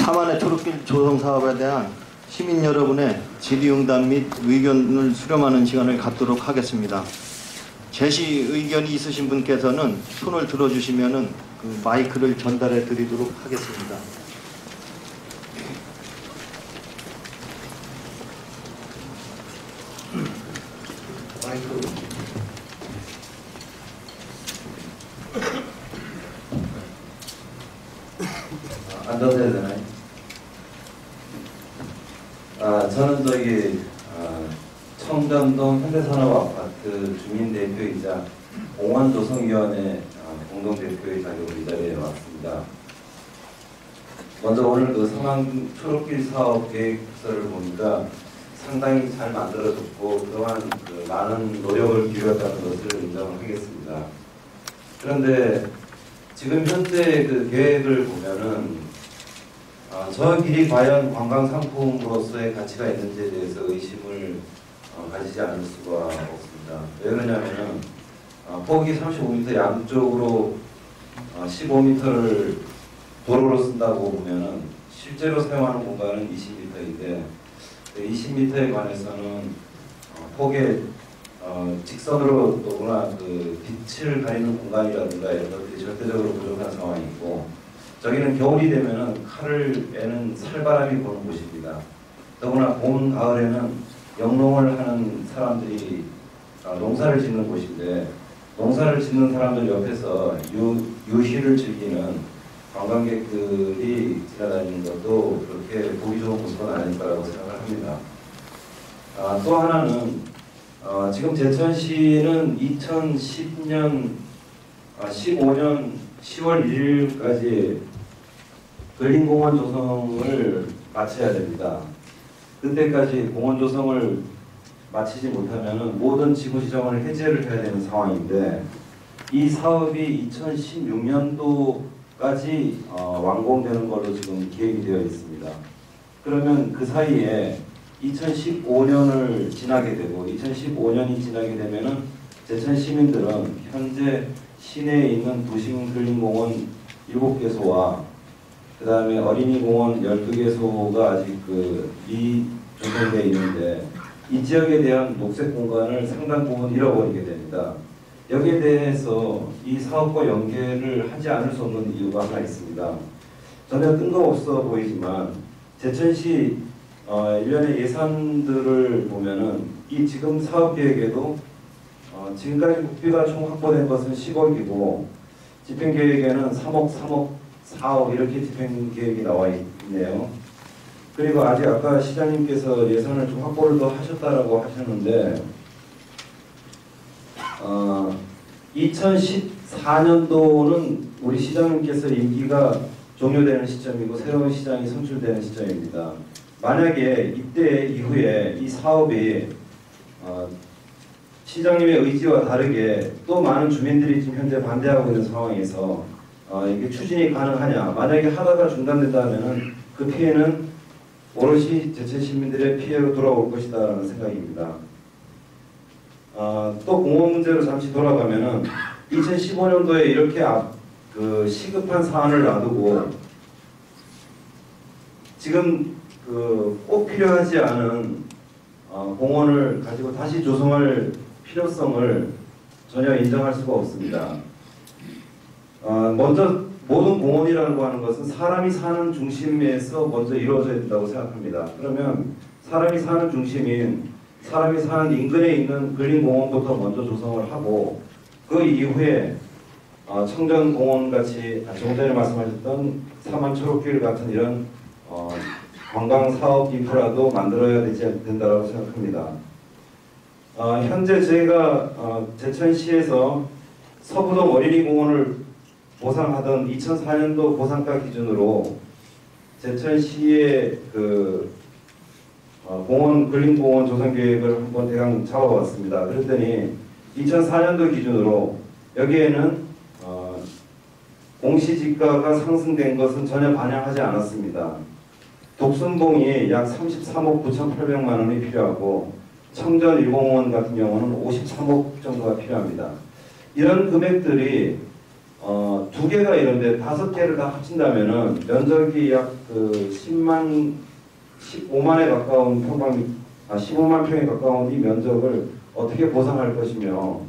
사만의 초록길 조성 사업에 대한 시민 여러분의 질의응답 및 의견을 수렴하는 시간을 갖도록 하겠습니다. 제시 의견이 있으신 분께서는 손을 들어주시면은 그 마이크를 전달해 드리도록 하겠습니다. 마이크. 앉아도 해야 되나요? 저는 청담동 현대산업아파트 주민대표이자 공원조성위원회 공동대표의 자격으로 이 자리에 왔습니다. 먼저 오늘 그 상암 초록길 사업 계획서를 보니까 상당히 잘 만들어졌고 그동안 많은 노력을 기울였다는 것을 인정하겠습니다. 그런데 지금 현재 그 계획을 보면은 저 길이 과연 관광상품으로서의 가치가 있는지에 대해서 의심을 가지지 않을 수가 없습니다. 왜 그러냐면은 폭이 35m 양쪽으로 15m를 도로로 쓴다고 보면은 실제로 사용하는 공간은 20m인데 20m에 관해서는 폭에 직선으로 또구나 그 빛을 가리는 공간이라든가 이런 것들이 절대적으로 부족한 상황이고, 저기는 겨울이 되면은 칼을 빼는 살바람이 부는 곳입니다. 더구나 봄, 가을에는 영농을 하는 사람들이 농사를 짓는 곳인데, 농사를 짓는 사람들 옆에서 유희를 즐기는 관광객들이 지나다니는 것도 그렇게 보기 좋은 모습은 아닐 거라고 생각을 합니다. 또 하나는 지금 제천시는 2015년 10월 1일까지 근린공원 조성을 마쳐야 됩니다. 그때까지 공원 조성을 마치지 못하면 모든 지구지정을 해제를 해야 되는 상황인데, 이 사업이 2016년도까지 완공되는 걸로 지금 계획이 되어 있습니다. 그러면 그 사이에 2015년을 지나게 되고, 2015년이 지나게 되면은 제천 시민들은 현재 시내에 있는 도심 근린공원 7개소와 그 다음에 어린이공원 12개소가 아직 미조성되어 있는데, 이 지역에 대한 녹색 공간을 상당 부분 잃어버리게 됩니다. 여기에 대해서 이 사업과 연계를 하지 않을 수 없는 이유가 하나 있습니다. 전혀 뜬금없어 보이지만 제천시 일련의 예산들을 보면은 이 지금 사업 계획에도 지금까지 국비가 총 확보된 것은 10억이고 집행 계획에는 3억, 3억, 4억 이렇게 집행 계획이 나와 있네요. 그리고 아직 아까 시장님께서 예산을 좀 확보를 더 하셨다라고 하셨는데 2014년도는 우리 시장님께서 임기가 종료되는 시점이고 새로운 시장이 선출되는 시점입니다. 만약에 이때 이후에 이 사업이 시장님의 의지와 다르게 또 많은 주민들이 지금 현재 반대하고 있는 상황에서 이게 추진이 가능하냐, 만약에 하다가 중단된다면 그 피해는 오롯이 제천 시민들의 피해로 돌아올 것이다라는 생각입니다. 또 공원 문제로 잠시 돌아가면은 2015년도에 이렇게 시급한 사안을 놔두고 지금 꼭 필요하지 않은 공원을 가지고 다시 조성할 필요성을 전혀 인정할 수가 없습니다. 먼저 모든 공원이라고 하는 것은 사람이 사는 중심에서 먼저 이루어져야 된다고 생각합니다. 그러면 사람이 사는 중심인, 사람이 사는 인근에 있는 근린공원부터 먼저 조성을 하고, 그 이후에 청정공원같이 조금 전에 말씀하셨던 사만초록길 같은 이런 관광사업 인프라도 만들어야 된다고 생각합니다. 현재 저희가 제천시에서 서부동 어린이공원을 보상하던 2004년도 보상가 기준으로 제천시의 공원, 근린공원 조성 계획을 한번 대강 잡아봤습니다. 그랬더니 2004년도 기준으로 여기에는 공시지가가 상승된 것은 전혀 반영하지 않았습니다. 독순봉이 약 33억 9,800만 원이 필요하고 청전 1공원 같은 경우는 53억 정도가 필요합니다. 이런 금액들이 두 개가 이런데 5개를 다 합친다면은 면적이 약 그 15만에 가까운 15만 평에 가까운 이 면적을 어떻게 보상할 것이며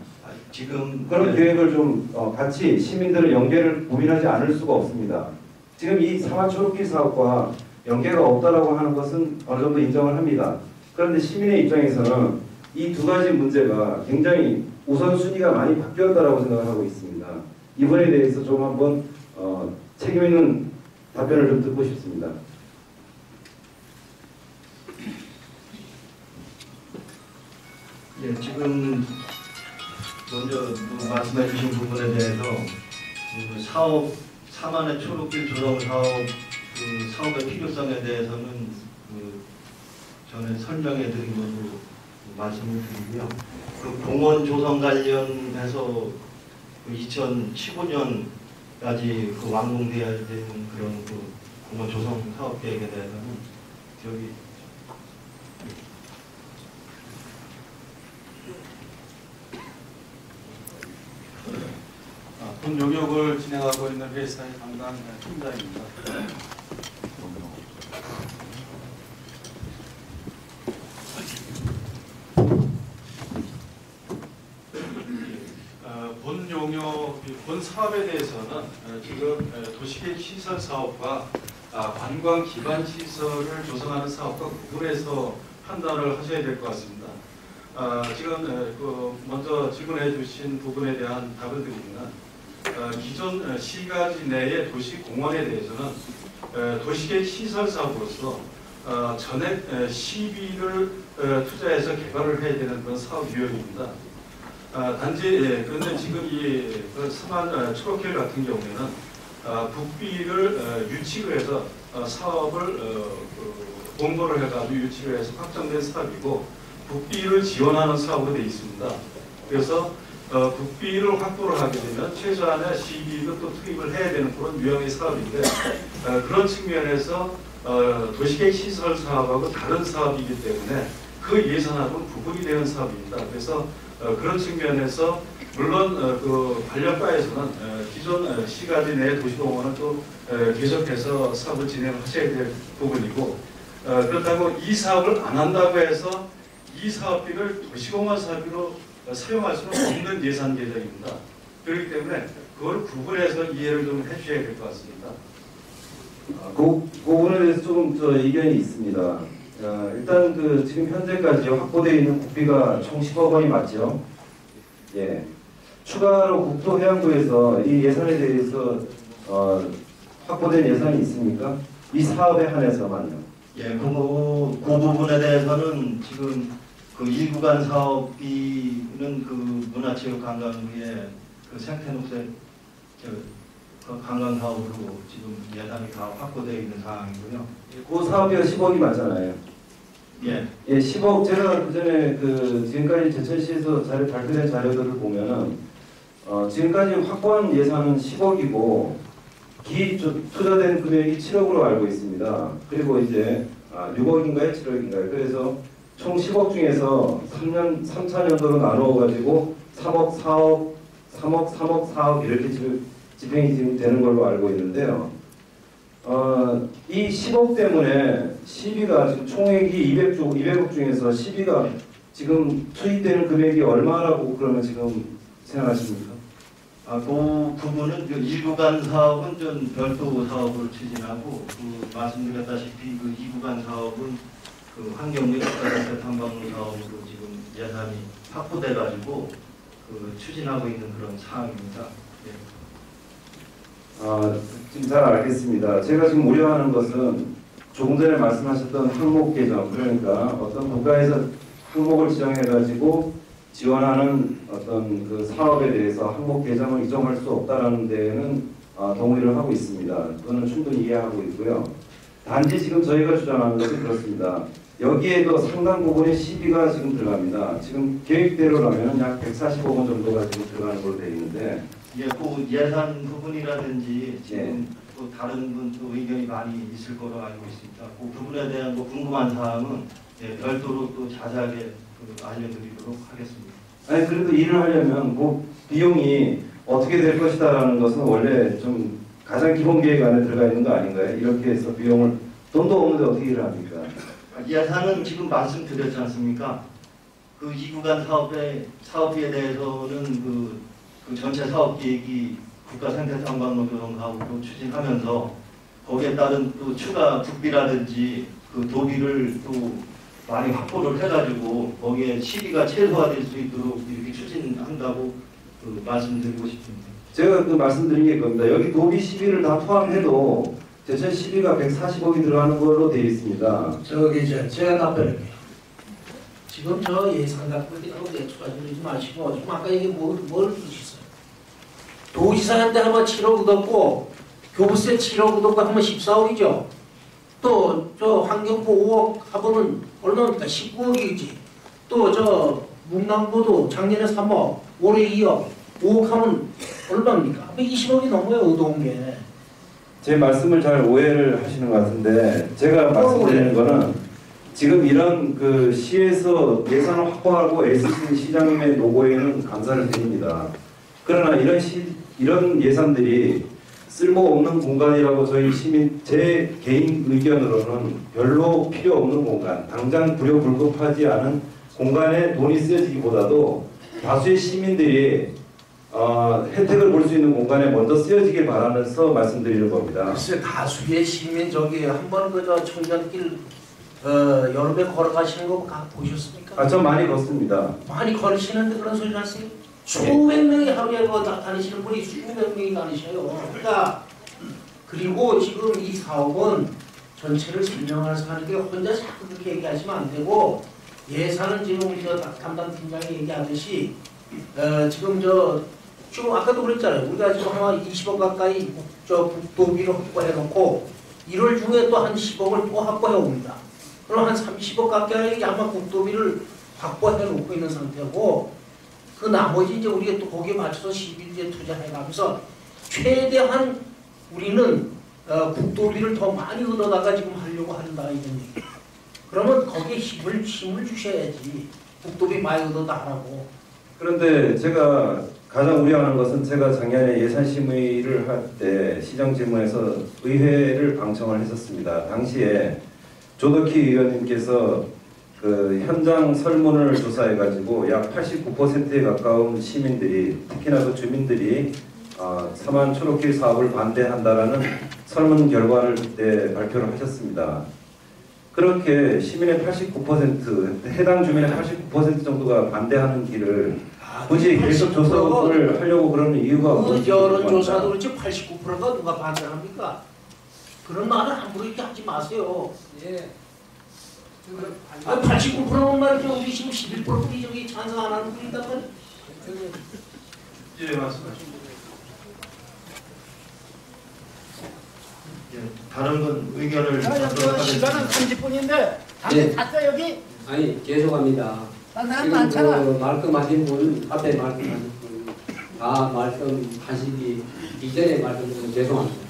지금 그런 계획을 좀 같이 시민들의 연계를 고민하지 않을 수가 없습니다. 지금 이 사마초록길 사업과 연계가 없다라고 하는 것은 어느 정도 인정을 합니다. 그런데 시민의 입장에서는 이 두 가지 문제가 굉장히 우선순위가 많이 바뀌었다라고 생각을 하고 있습니다. 이번에 대해서 좀 한번 책임 있는 답변을 좀 듣고 싶습니다. 예, 지금 먼저 말씀해 주신 부분에 대해서 사업 사만의 초록길 조성 사업 사업의 필요성에 대해서는 전에 설명해 드린 것으로 말씀을 드리고요. 그 공원 조성 관련해서 2015년까지 완공돼야 되는 그런 공원 조성 사업 계획에 대해서는 저기 군 용역을 진행하고 있는 회사의 담당 팀장입니다. 본 용역, 본 사업에 대해서는 지금 도시계획 시설 사업과 관광 기반 시설을 조성하는 사업과 구분해서 판단을 하셔야 될 것 같습니다. 지금 먼저 질문해 주신 부분에 대한 답을 드리면 기존 시가지 내의 도시 공원에 대해서는 도시계획 시설 사업으로서 전액 시비를 투자해서 개발을 해야 되는 그런 사업 유형입니다. 단지 그런데 지금 이 서만 초록길 같은 경우에는 국비를 유치를 해서 사업을 공고를 해가지고 유치를 해서 확정된 사업이고 국비를 지원하는 사업으로 되어 있습니다. 그래서 국비를 확보를 하게 되면 최소한의 시비도 또 투입을 해야 되는 그런 유형의 사업인데 그런 측면에서 도시계획 시설 사업하고 다른 사업이기 때문에 그 예산하고는 구분이 되는 사업입니다. 그래서 그런 측면에서 물론 그 관련과에서는 기존 시가지 내 도시공원은 또 계속해서 사업을 진행하셔야 될 부분이고 그렇다고 이 사업을 안 한다고 해서 이 사업비를 도시공원 사업비로 사용할 수는 없는 예산 계획입니다. 그렇기 때문에 그걸 구분해서 이해를 좀 해주셔야 될 것 같습니다. 그 부분에 대해서 조금 의견이 있습니다. 일단 지금 현재까지 확보되어 있는 국비가 총 10억 원이 맞죠? 예. 추가로 국토해양부에서 이 예산에 대해서 확보된 예산이 있습니까? 이 사업에 한해서만요. 예, 그 부분에 대해서는 지금 그 일구간 사업비는 그 문화체육관광부의 그 생태녹색 그 관광 사업으로 지금 예산이 다 확보되어 있는 상황이고요. 그 사업비가 10억이 맞잖아요. 예. 예, 10억 제가 그전에 지금까지 제천시에서 발표된 자료들을 보면은 지금까지 확보한 예산은 10억이고 투자된 금액이 7억으로 알고 있습니다. 그리고 이제 6억인가요? 7억인가요? 그래서 총 10억 중에서 3차년도로 나누어 가지고 3억, 4억, 3억, 3억, 4억 이렇게 집행이 지금 되는 걸로 알고 있는데요. 이 10억 때문에 시비가 지금 총액이 200억 중에서 시비가 지금 투입되는 금액이 얼마라고 그러면 지금 생각하십니까? 그 부분은 그 일구간 사업은 좀 별도 사업으로 추진하고 말씀드렸다시피 그 2구간 사업은 그 환경및 국가정책 탐방로 사업으로 지금 예산이 확보돼 가지고 추진하고 있는 그런 상황입니다. 예. 지금 잘 알겠습니다. 제가 지금 우려하는 것은 조금 전에 말씀하셨던 항목 개정, 그러니까 어떤 국가에서 항목을 지정해가지고 지원하는 어떤 그 사업에 대해서 항목 개정을 이정할 수 없다라는 데에는 동의를 하고 있습니다. 그거는 충분히 이해하고 있고요. 단지 지금 저희가 주장하는 것은 그렇습니다. 여기에도 상당 부분의 시비가 지금 들어갑니다. 지금 계획대로라면 약 145억 원 정도가 지금 들어가는 걸로 되어 있는데 예, 그 예산 부분이라든지 지금 또 다른 분도 의견이 많이 있을 거로 알고 있습니다. 그 부분에 대한 궁금한 사항은 별도로 또 자세하게 알려드리도록 하겠습니다. 아니 그래도 일을 하려면 그 비용이 어떻게 될 것이다라는 것은 원래 좀 가장 기본 계획 안에 들어가 있는 거 아닌가요? 이렇게 해서 비용을 돈도 없는데 어떻게 일을 합니까? 예산은 지금 말씀드렸지 않습니까? 그 2구간 사업비에 대해서는 그 전체 사업 계획이 국가생태관광노조하고 추진하면서 거기에 따른 또 추가 국비라든지 그 도비를 또 많이 확보를 해가지고 거기에 시비가 최소화될 수 있도록 이렇게 추진한다고 말씀드리고 싶습니다. 제가 그 말씀드린 게 겁니다. 여기 도비 시비를 다 포함해도 제천 시비가 140억이 들어가는 걸로 되어 있습니다. 제가 답변할게요. 지금 저 예산 갖고 있다고 추가 줄이지 마시고 지금 아까 이게 뭘 주셨어요? 도지사한테 한번 7억 얻었고 교부세 7억 얻었고 한번 14억이죠. 또 저 환경부 5억 하고는 얼마입니까? 19억이지. 또 저 문남부도 작년에 3억, 올해 2억, 5억 하면 얼마입니까? 20억이 넘어요 얻어온 게. 제 말씀을 잘 오해를 하시는 것 같은데 제가 말씀드리는 거는 지금 이런 그 시에서 예산을 확보하고 애쓰신 시장님의 노고에는 감사를 드립니다. 그러나 이런 예산들이 쓸모없는 공간이라고 저희 시민 제 개인 의견으로는 별로 필요 없는 공간, 당장 불효불급하지 않은 공간에 돈이 쓰여지기보다도 다수의 시민들이 혜택을 볼 수 있는 공간에 먼저 쓰여지길 바라면서 말씀드리는 겁니다. 글쎄 다수의 시민 저기 한번 그저 청년길 여름에 걸어가시는 거 보셨습니까? 저 많이 걷습니다. 많이 걸으시는데 그런 소리 하세요? 수백 명이 하루에 다니시는 분이 수백 명이 다니셔요. 그러니까 그리고 지금 이 사업은 전체를 설명해서 하는 게 혼자 자꾸 그렇게 얘기하시면 안 되고 예산은 지금 우리 담당 팀장이 얘기하듯이 지금 지금 아까도 그랬잖아요. 우리가 지금 한 20억 가까이 국도비를 확보해놓고 1월 중에 또 한 10억을 또 확보해 옵니다. 그럼 한 30억 가까이 아마 국도비를 확보해놓고 있는 상태고 그 나머지 이제 우리가 또 거기에 맞춰서 시비를 투자해가면서 최대한 우리는 국도비를 더 많이 얻어다가 지금 하려고 한다 이런 얘기. 그러면 거기에 힘을 주셔야지. 국도비 많이 얻어다 하라고. 그런데 제가 가장 우려하는 것은 제가 작년에 예산심의를 할 때 시정질문에서 의회를 방청을 했었습니다. 당시에 조덕희 의원님께서 그 현장 설문을 조사해가지고 약 89%에 가까운 시민들이 특히나 그 주민들이 삼안 초록길 사업을 반대한다라는 설문 결과를 그때 발표를 하셨습니다. 그렇게 시민의 89% 해당 주민의 89% 정도가 반대하는 길을 굳이 계속 조사를 하려고 그러는 이유가 그 여론조사도 그렇지 89%가 누가 반대합니까? 그런 말을 함부로 이렇게 하지 마세요. 예. 89%는 말이죠. 우리 지금 11%이 저기 찬성 안 하는 분이 있단 말이에요. 예, 말씀하십시오. 다른 건 의견을 시간은 30분인데 네. 다 여기 아니 죄송합니다. 사람 지금 많잖아. 그 말씀하신 분 앞에 말씀하신 분 다 말씀하시기 이전에 말씀드려서 죄송합니다.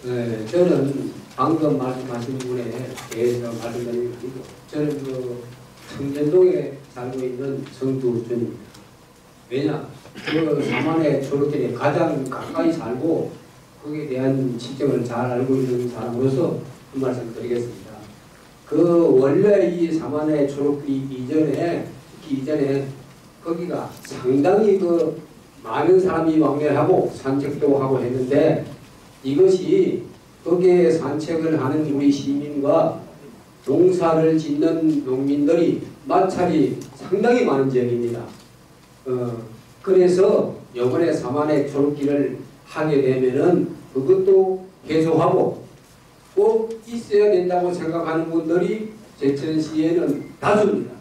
네, 저는 방금 말씀하신 분에 대해서 말씀드리는 것이고 저는 그 청년동에 살고 있는 성두준입니다. 왜냐 그 사만의 초록길에 가장 가까이 살고 거기에 대한 실정을 잘 알고 있는 사람으로서 그 말씀 드리겠습니다. 그 원래 이 사만의 초록길 이전에 특히 이전에 거기가 상당히 그 많은 사람이 왕래하고 산책도 하고 했는데 이것이 거기에 산책을 하는 우리 시민과 농사를 짓는 농민들이 마찰이 상당히 많은 지역입니다. 그래서 이번에 사만의 초록길을 하게 되면은 그것도 개소하고 꼭 있어야 된다고 생각하는 분들이 제천시에는 다수입니다.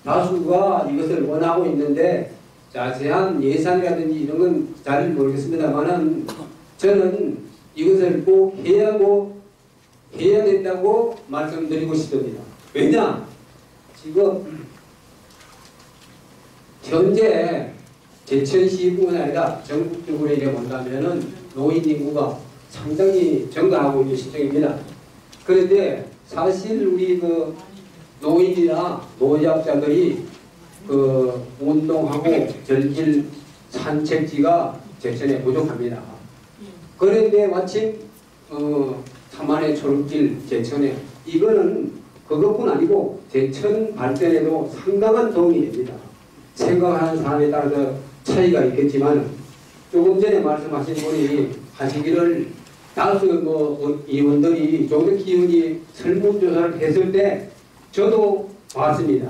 다수가 이것을 원하고 있는데 자세한 예산이라든지 이런 건 잘 모르겠습니다만은 저는 이것을 꼭 해야 된다고 말씀드리고 싶습니다. 왜냐? 지금 현재 제천시뿐만 아니라 전국적으로 이래 본다면은 노인 인구가 상당히 증가하고 있는 시점입니다. 그런데 사실 우리 그 노인이나 노약자들이 그 운동하고 즐길 산책지가 제천에 부족합니다. 그런데 마침 삼안의 초록길 제천에 이거는 그것뿐 아니고 제천 발전에도 상당한 도움이 됩니다. 생각하는 사람에 따라서 차이가 있겠지만 조금 전에 말씀하신 분이 하시기를 다수 의원들이 조금 기운이 설문조사를 했을 때 저도 봤습니다.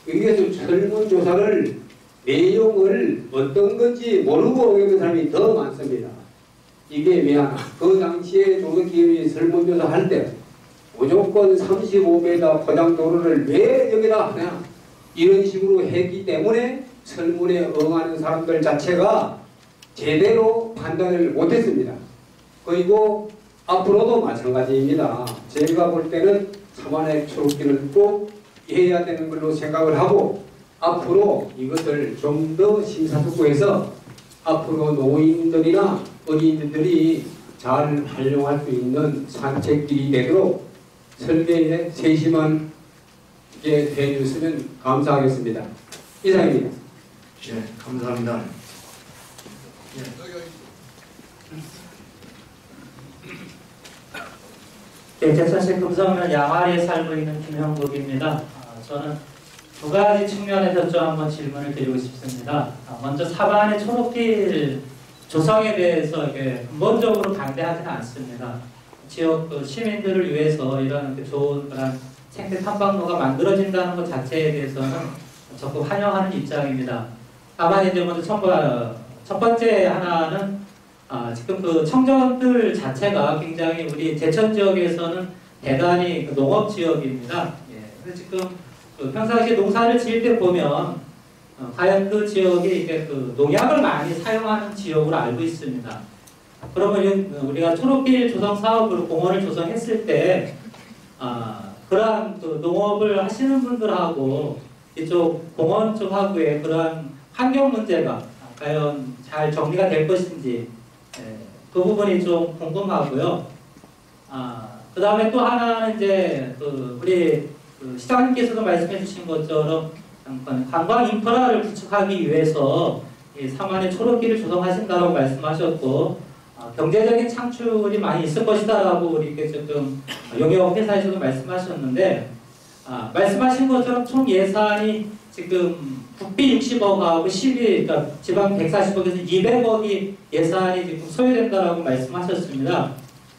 여기에서 설문조사를 내용을 어떤 건지 모르고 오는 사람이 더 많습니다. 이게 왜냐? 그 당시에 조금 기운이 설문조사 할 때 무조건 35m 포장도로를 왜 여기다 하냐? 이런 식으로 했기 때문에 설문에 응하는 사람들 자체가 제대로 판단을 못했습니다. 그리고 앞으로도 마찬가지입니다. 제가 볼 때는 삼안의 초록길을 꼭 해야 되는 걸로 생각을 하고 앞으로 이것을 좀 더 심사숙고해서 앞으로 노인들이나 어린이들이 잘 활용할 수 있는 산책길이 되도록 설계에 세심한 게 해주시면 감사하겠습니다. 이상입니다. 예, 감사합니다. 네, 제천시 금성면 양화리에 살고 있는 김형국입니다. 저는 두 가지 측면에서 좀 한번 질문을 드리고 싶습니다. 먼저 사반의 초록길 조성에 대해서 이게 근본적으로 반대하지는 않습니다. 지역 시민들을 위해서 이런 좋은 그런 생태 탐방로가 만들어진다는 것 자체에 대해서는 적극 환영하는 입장입니다. 다만 이제 먼저 첫 번째 하나는 지금 그 청정들 자체가 굉장히 우리 제천 지역에서는 대단히 농업 지역입니다. 예, 그래서 지금 평상시에 농사를 지을 때 보면 과연 그 지역이 이게 그 농약을 많이 사용하는 지역으로 알고 있습니다. 그러면 우리가 초록길 조성 사업으로 공원을 조성했을 때 그러한 그 농업을 하시는 분들하고 이쪽 공원 쪽하고의 그러한 환경 문제가 과연 잘 정리가 될 것인지 그 부분이 좀 궁금하고요. 그 다음에 또 하나는 이제 우리 시장님께서도 말씀해 주신 것처럼 관광 인프라를 구축하기 위해서 이 삼안의 초록길을 조성하신다고 말씀하셨고 경제적인 창출이 많이 있을 것이다라고 우리 조금 용역 회사에서도 말씀하셨는데 말씀하신 것처럼 총 예산이 지금 국비 60억하고 그러니까 지방 140억에서 200억이 예산이 지금 소요된다라고 말씀하셨습니다.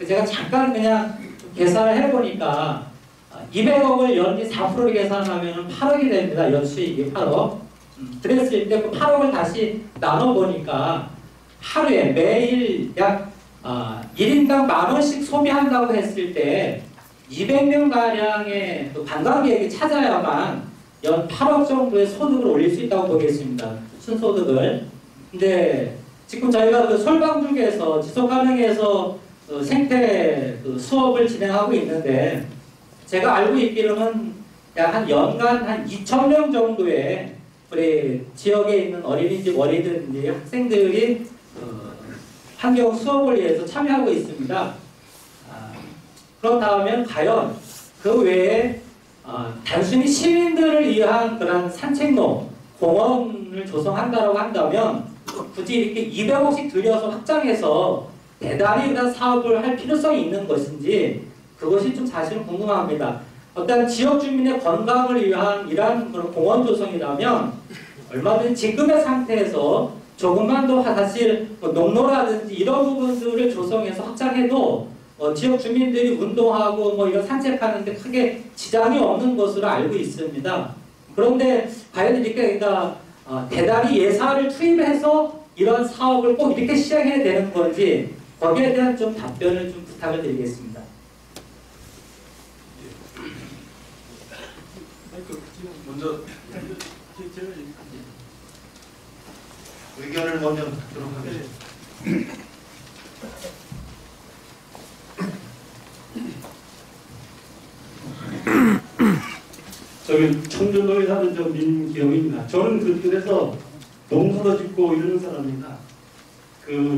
제가 잠깐 그냥 계산을 해보니까 200억을 연기 4%를 계산하면 8억이 됩니다. 연수익이 8억. 그랬을 때 그 8억을 다시 나눠보니까 하루에 매일 약 1인당 10,000원씩 소비한다고 했을 때 200명가량의 관광객이 찾아야만 연 8억 정도의 소득을 올릴 수 있다고 보겠습니다. 순소득을. 근데 지금 저희가 그 솔방죽에서 지속가능에서 생태 수업을 진행하고 있는데 제가 알고 있기로는 약 한 연간 한 2,000명 정도의 우리 지역에 있는 어린이집 어린이들인지 학생들이 환경 수업을 위해서 참여하고 있습니다. 그렇다면 과연 그 외에 단순히 시민들을 위한 그런 산책로, 공원을 조성한다고 한다면 굳이 이렇게 200억씩 들여서 확장해서 대단히 그런 사업을 할 필요성이 있는 것인지 그것이 좀 사실은 궁금합니다. 어떤 지역 주민의 건강을 위한 이러한 그런 공원 조성이라면 얼마든지 지금의 상태에서 조금만 더 사실 농로라든지 이런 부분들을 조성해서 확장해도 지역 주민들이 운동하고 이런 산책하는데 크게 지장이 없는 것으로 알고 있습니다. 그런데 과연 이렇게 대단히 예산을 투입해서 이런 사업을 꼭 이렇게 시행해야 되는 건지 거기에 대한 좀 답변을 좀 부탁을 드리겠습니다. 먼저 의견을 먼저 듣도록 하겠습니다. 저기 청주도에 사는 저 민기영입니다. 저는 그 길에서 농사도 짓고 이러는 사람입니다.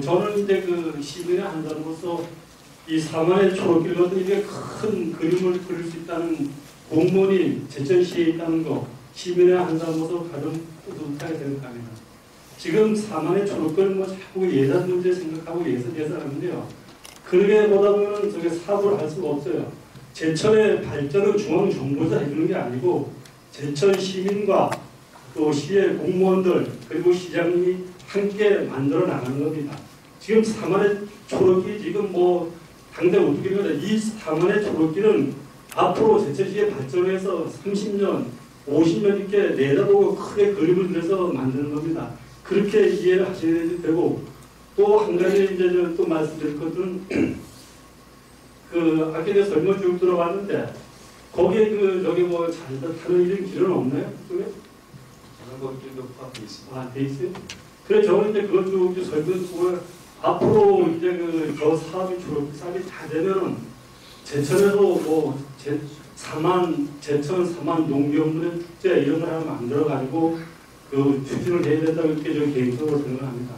저는 이제 시민의 한 사람으로서 이 삼안의 초록길로도 이게 큰 그림을 그릴 수 있다는 공무원이 제천시에 있다는 거 시민의 한 사람으로서 가장 뿌듯하게 생각합니다. 지금 4만의 초록걸 뭐 자꾸 예산 문제 생각하고 예산하는데요. 그러게 보다 보면 저게 사고를 할 수가 없어요. 제천의 발전은 중앙정부에서 해주는 게 아니고 제천 시민과 또 시의 공무원들 그리고 시장님이 함께 만들어 나가는 겁니다. 지금 4만의 초록이 지금 뭐 당장 어떻게 보면 이 4만의 초록기는 앞으로 제천시의 발전해서 30년, 50년 이렇게 내다보고 크게 그림을 그려서 만드는 겁니다. 그렇게 이해를 하셔야 되고 또 한 가지 이제 또 말씀드릴 것은 그 아까 제가 설명 쭉 들어봤는데 거기에 그 저기 뭐 자전거 타는 이런 길은 없나요? 그게? 자전거 길도 포함되어 있습니다. 아, 돼 있어요? 그래 저는 이제 그것 쭉 설명 듣고 앞으로 이제 그 저 사업이 졸업 사업이 다 되면은 제천에서 뭐 제천 4만 농경문의 축제 이런 걸 하나 만들어 가지고 그 추진을 해야 된다고 이렇게 저 개인적으로 생각합니다.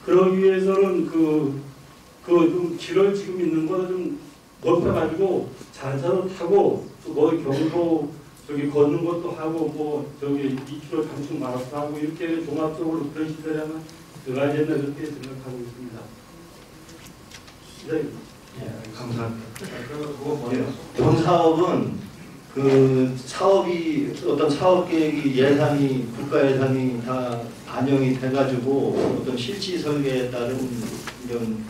그러기 위해서는 좀 길을 지금 있는 거를 좀 높여가지고 자전거 타고 또 거기 경도 저기 걷는 것도 하고 뭐 저기 2km 단축 마라톤 하고 이렇게 종합적으로 그런 시대라면 들어가야 된다 그렇게 생각하고 있습니다. 네. 감사합니다. 그거 뭐예요? 본 사업은 그 사업이 어떤 사업 계획이 예산이 국가 예산이 다 반영이 돼가지고 어떤 실지 설계에 따른 이런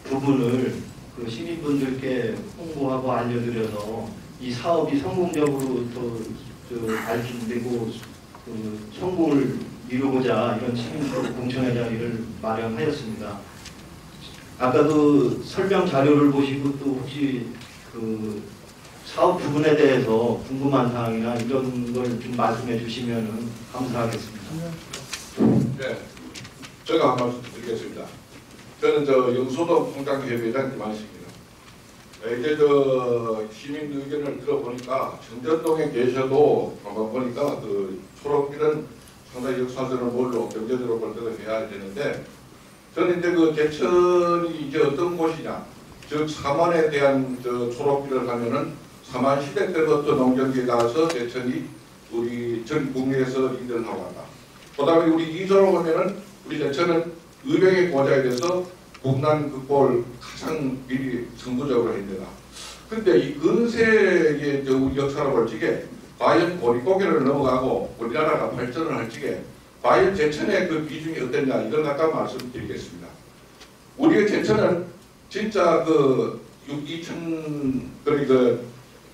그 부분을 그 시민분들께 홍보하고 알려드려서 이 사업이 성공적으로 또 발전되고 그 성공을 이루고자 이런 시민 공청회 자리를 마련하였습니다. 아까 그 설명 자료를 보시고 또 혹시 그 사업 부분에 대해서 궁금한 사항이나 이런 걸 좀 말씀해 주시면 감사하겠습니다. 네, 제가 한 말씀 드리겠습니다. 저는 영소도 통장협의회장 김한식입니다. 이제 시민 의견을 들어보니까 청전동에 계셔도 한번 보니까 그 초록길은 상당히 역사적으로 뭘로 경제적으로 발전을 해야 되는데 저는 이제 그 제천이 이제 어떤 곳이냐, 즉 삼안에 대한 초록길을 가면은 삼안 시대 때부터 농경지에 가서 제천이 우리 전 국내에서 리드를 하고 간다. 그다음에 우리 이조로 보면은 우리 제천은 의병의 고장에 대해서 국난 극복을 가장 미리 선구적으로 했다. 근데 이 근세의 우리 역사를 볼 적에 과연 보릿고개를 넘어가고 우리나라가 발전을 할 적에 과연 제천의 그 비중이 어땠냐 이걸 갖다 말씀드리겠습니다. 우리의 제천은 진짜 그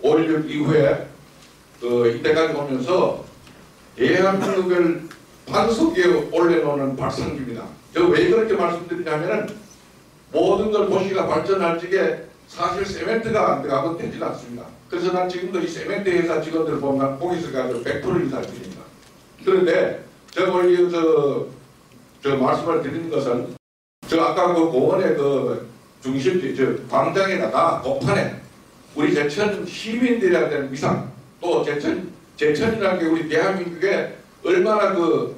5.16 이후에 이때까지 오면서 대한민국을 반석에 올려놓는 발상기입니다. 제가 왜 그렇게 말씀드리냐면은 모든 걸 도시가 발전할 적에 사실 세멘트가 안 들어가면 되질 않습니다. 그래서 난 지금도 이 세멘트 회사 직원들 보면 거기서 가지고 100% 이상 드립니다. 그런데 제가 오늘 저 말씀을 드리는 것은 저 아까 그 공원의 그 중심지 저 광장에다가 복판에 우리 제천 시민들이라야 되는 위상 또 제천이라는 게 우리 대한민국에 얼마나 그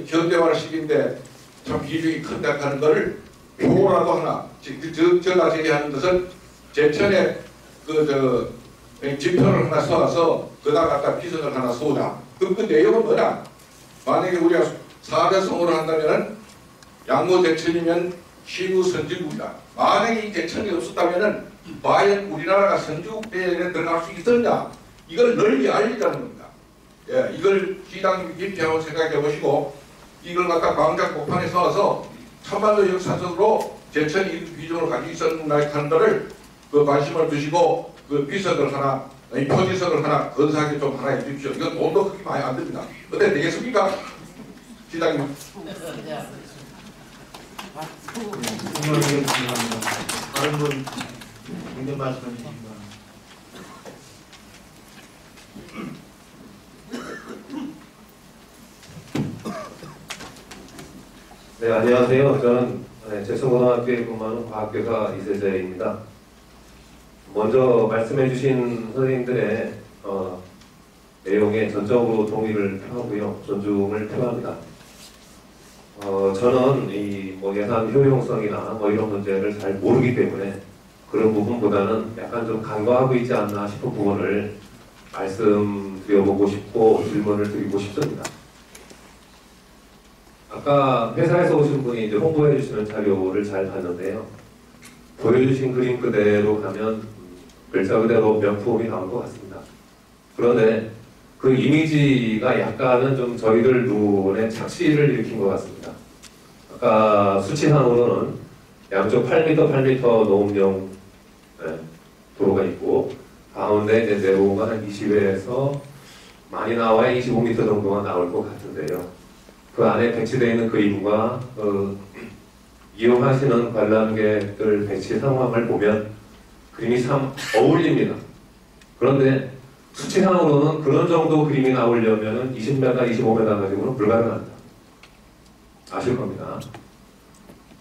현대화 시기인데 참 비중이 큰다 하는 것을 표라도 하나 제가 제기하는 것은 제천에 지표를 하나 써서 그다 갖다 비석을 하나 쏘자. 그 내용은 뭐냐? 만약에 우리가 4대성으로 한다면은 양모 제천이면 시구 선진국이다. 만약에 이 제천이 없었다면은 과연 우리나라가 선진국대에 들어갈 수 있었냐? 이걸 널리 알리자는 겁니다. 예, 이걸 시장님이 깊이 한번 생각해 보시고 이걸 갖다 광장 복판에 서서 참말로 역사적으로 제천이 이렇게 비중을 가지고 있었나 하는 것을 그 관심을 두시고 그 비석을 하나, 표지석을 하나 건사하게 좀 하나 해주십시오. 이건 돈도 그렇게 많이 안 듭니다. 어때 되겠습니까? 시장님. 정말 감사합니다. 다른 분 의견 말씀해 주시기 바랍니다. 네, 안녕하세요. 저는 제천고등학교에 근무하는 과학교사 이세재입니다. 먼저 말씀해 주신 선생님들의 내용에 전적으로 동의를 표하고요. 존중을 표합니다. 저는 이 뭐 예산 효용성이나 뭐 이런 문제를 잘 모르기 때문에 그런 부분보다는 약간 좀 간과하고 있지 않나 싶은 부분을 말씀드려보고 싶고 질문을 드리고 싶습니다. 아까 회사에서 오신 분이 이제 홍보해 주시는 자료를 잘 봤는데요. 보여주신 그림 그대로 가면 글자 그대로 명품이 나올 것 같습니다. 그런데 그 이미지가 약간은 좀 저희들 눈에 착시를 일으킨 것 같습니다. 아까 수치상으로는 양쪽 8m, 8m 노음용 도로가 있고 가운데 이제 내로우가 한 20에서 많이 나와야 25m 정도가 나올 것 같은데요. 그 안에 배치되어 있는 그림과 이용하시는 관람객들 배치 상황을 보면 그림이 참 어울립니다. 그런데 수치상으로는 그런 정도 그림이 나오려면 20m, 25m 가지고는 불가능합니다. 아실 겁니다.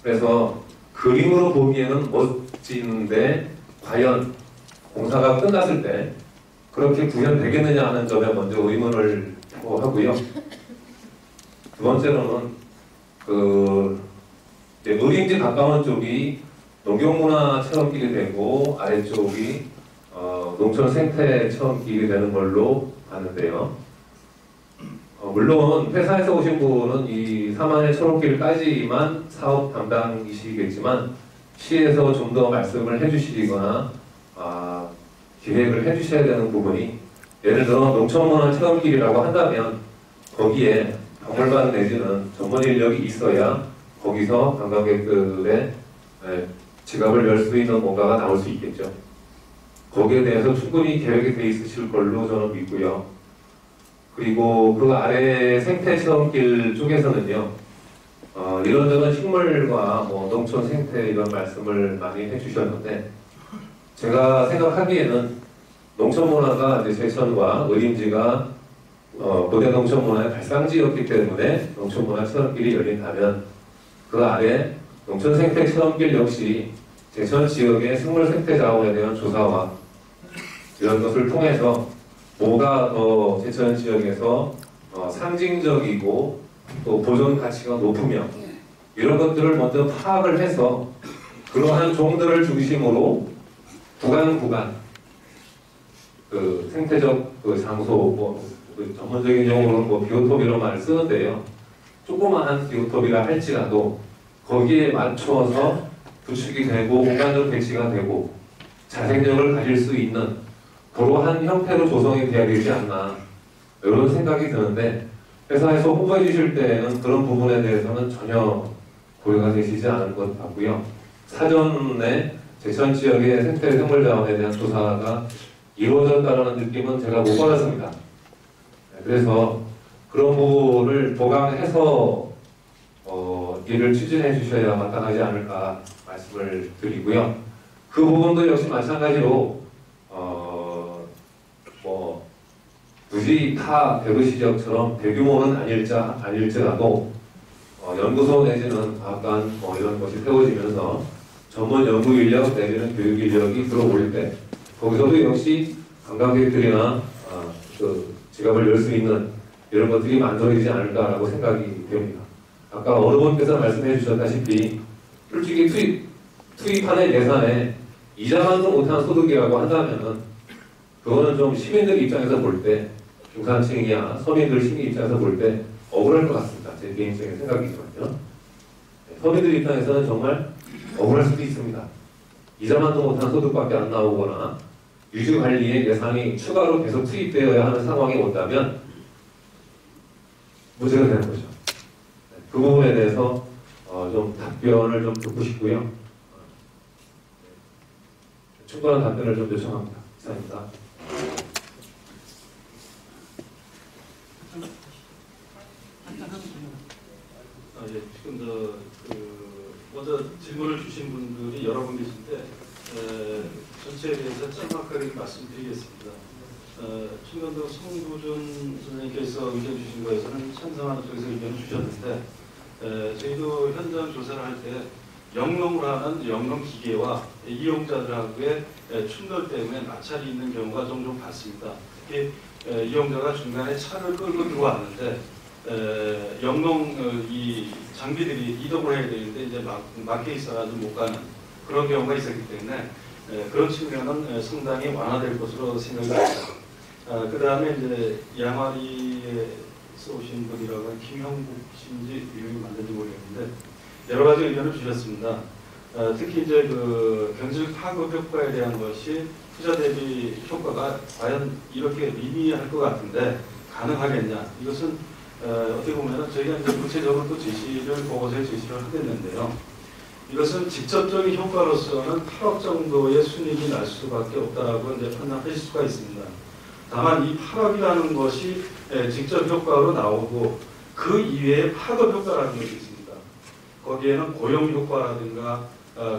그래서 그림으로 보기에는 멋진데 과연 공사가 끝났을 때 그렇게 구현되겠느냐 하는 점에 먼저 의문을 하고요. 두 번째로는 의림지 가까운 쪽이 농경문화 체험길이 되고 아래쪽이 농촌 생태 체험길이 되는 걸로 아는데요. 물론 회사에서 오신 분은 이 사만의 초록길까지만 사업 담당이시겠지만 시에서 좀 더 말씀을 해주시거나 기획을 해주셔야 되는 부분이 예를 들어 농촌문화 체험길이라고 한다면 거기에 박물관 내지는 전문 인력이 있어야 거기서 관광객들의 지갑을 열 수 있는 뭔가가 나올 수 있겠죠. 거기에 대해서 충분히 계획이 돼 있으실 걸로 저는 믿고요. 그리고 그 아래 생태 체험길 쪽에서는요, 이런저런 식물과 뭐 농촌 생태 이런 말씀을 많이 해주셨는데 제가 생각하기에는 농촌문화가 이제 제천과 의림지가 고대 농촌문화의 발상지였기 때문에 농촌문화 체험길이 열린다면 그 아래 농촌 생태 체험길 역시 제천 지역의 생물 생태 자원에 대한 조사와 이런 것을 통해서 뭐가 더 제천 지역에서 상징적이고 또 보존 가치가 높으며 이런 것들을 먼저 파악을 해서 그러한 종들을 중심으로 구간 그 생태적 그 장소 그 전문적인 용어로는 비오톱 이런 말을 쓰는데요. 조그마한 비오톱이라 할지라도 거기에 맞춰서 구축이 되고 공간적 배치가 되고 자생력을 가질 수 있는 그러한 형태로 조성이 돼야 되지 않나 이런 생각이 드는데 회사에서 홍보해 주실 때는 그런 부분에 대해서는 전혀 고려가 되시지 않은 것 같고요. 사전에 제천 지역의 생태 생물 자원에 대한 조사가 이루어졌다는 느낌은 제가 못 받았습니다. 그래서 그런 부분을 보강해서 일을 추진해 주셔야 마땅하지 않을까 말씀을 드리고요. 그 부분도 역시 마찬가지로 굳이 타 대도시 지역처럼 대규모는 아닐지라도 연구소 내지는 과학관 이런 것이 세워지면서 전문 연구 인력 내지는 교육 인력이 들어올 때 거기서도 역시 관광객들이나 그 지갑을 열 수 있는 이런 것들이 만들어지지 않을까라고 생각이 됩니다. 아까 어느 분께서 말씀해 주셨다시피 솔직히 투입하는 예산에 이자만도 못한 소득이라고 한다면은 그거는 좀 시민들 입장에서 볼 때 중산층이야 서민들 시민 입장에서 볼 때 억울할 것 같습니다. 제 개인적인 생각이지만요. 서민들 입장에서는 정말 억울할 수도 있습니다. 이자만도 못한 소득밖에 안 나오거나 유지관리에 예산이 추가로 계속 투입되어야 하는 상황이 온다면 문제가 되는 거죠. 그 부분에 대해서 좀 답변을 좀 듣고 싶고요. 충분한 답변을 좀 요청합니다. 이상입니다. 지금 먼저 질문을 주신 분들이 여러 분 계신데 전체에 대해서 짤막하게 말씀드리겠습니다. 청년도 성부준 선생님께서 의견 주신 거에서는 찬성하는 쪽에서 의견을 주셨는데 저희도 현장 조사를 할 때 영농을 하는 영농 기계와 이용자들하고의 충돌 때문에 마찰이 있는 경우가 종종 봤습니다. 특히 이용자가 중간에 차를 끌고 들어왔는데 영농 이 장비들이 이동을 해야 되는데 이제 막혀 있어가지고 못 가는 그런 경우가 있었기 때문에 그런 측면은 상당히 완화될 것으로 생각이 됩니다. 그 다음에 이제 양화리에서 써오신 분이라고 김형국 씨인지 이름이 맞는지 모르겠는데 여러 가지 의견을 주셨습니다. 특히 이제 그 경제적 파급 효과에 대한 것이 투자 대비 효과가 과연 이렇게 미미할 것 같은데 가능하겠냐? 이것은 어떻게 보면 저희가 이제 구체적으로 또 보고서에 제시를 하겠는데요. 이것은 직접적인 효과로서는 8억 정도의 순이익이 날 수밖에 없다라고 이제 판단하실 수가 있습니다. 다만 이 8억이라는 것이 직접 효과로 나오고 그 이외에 파급 효과라는 것이 있습니다. 거기에는 고용 효과라든가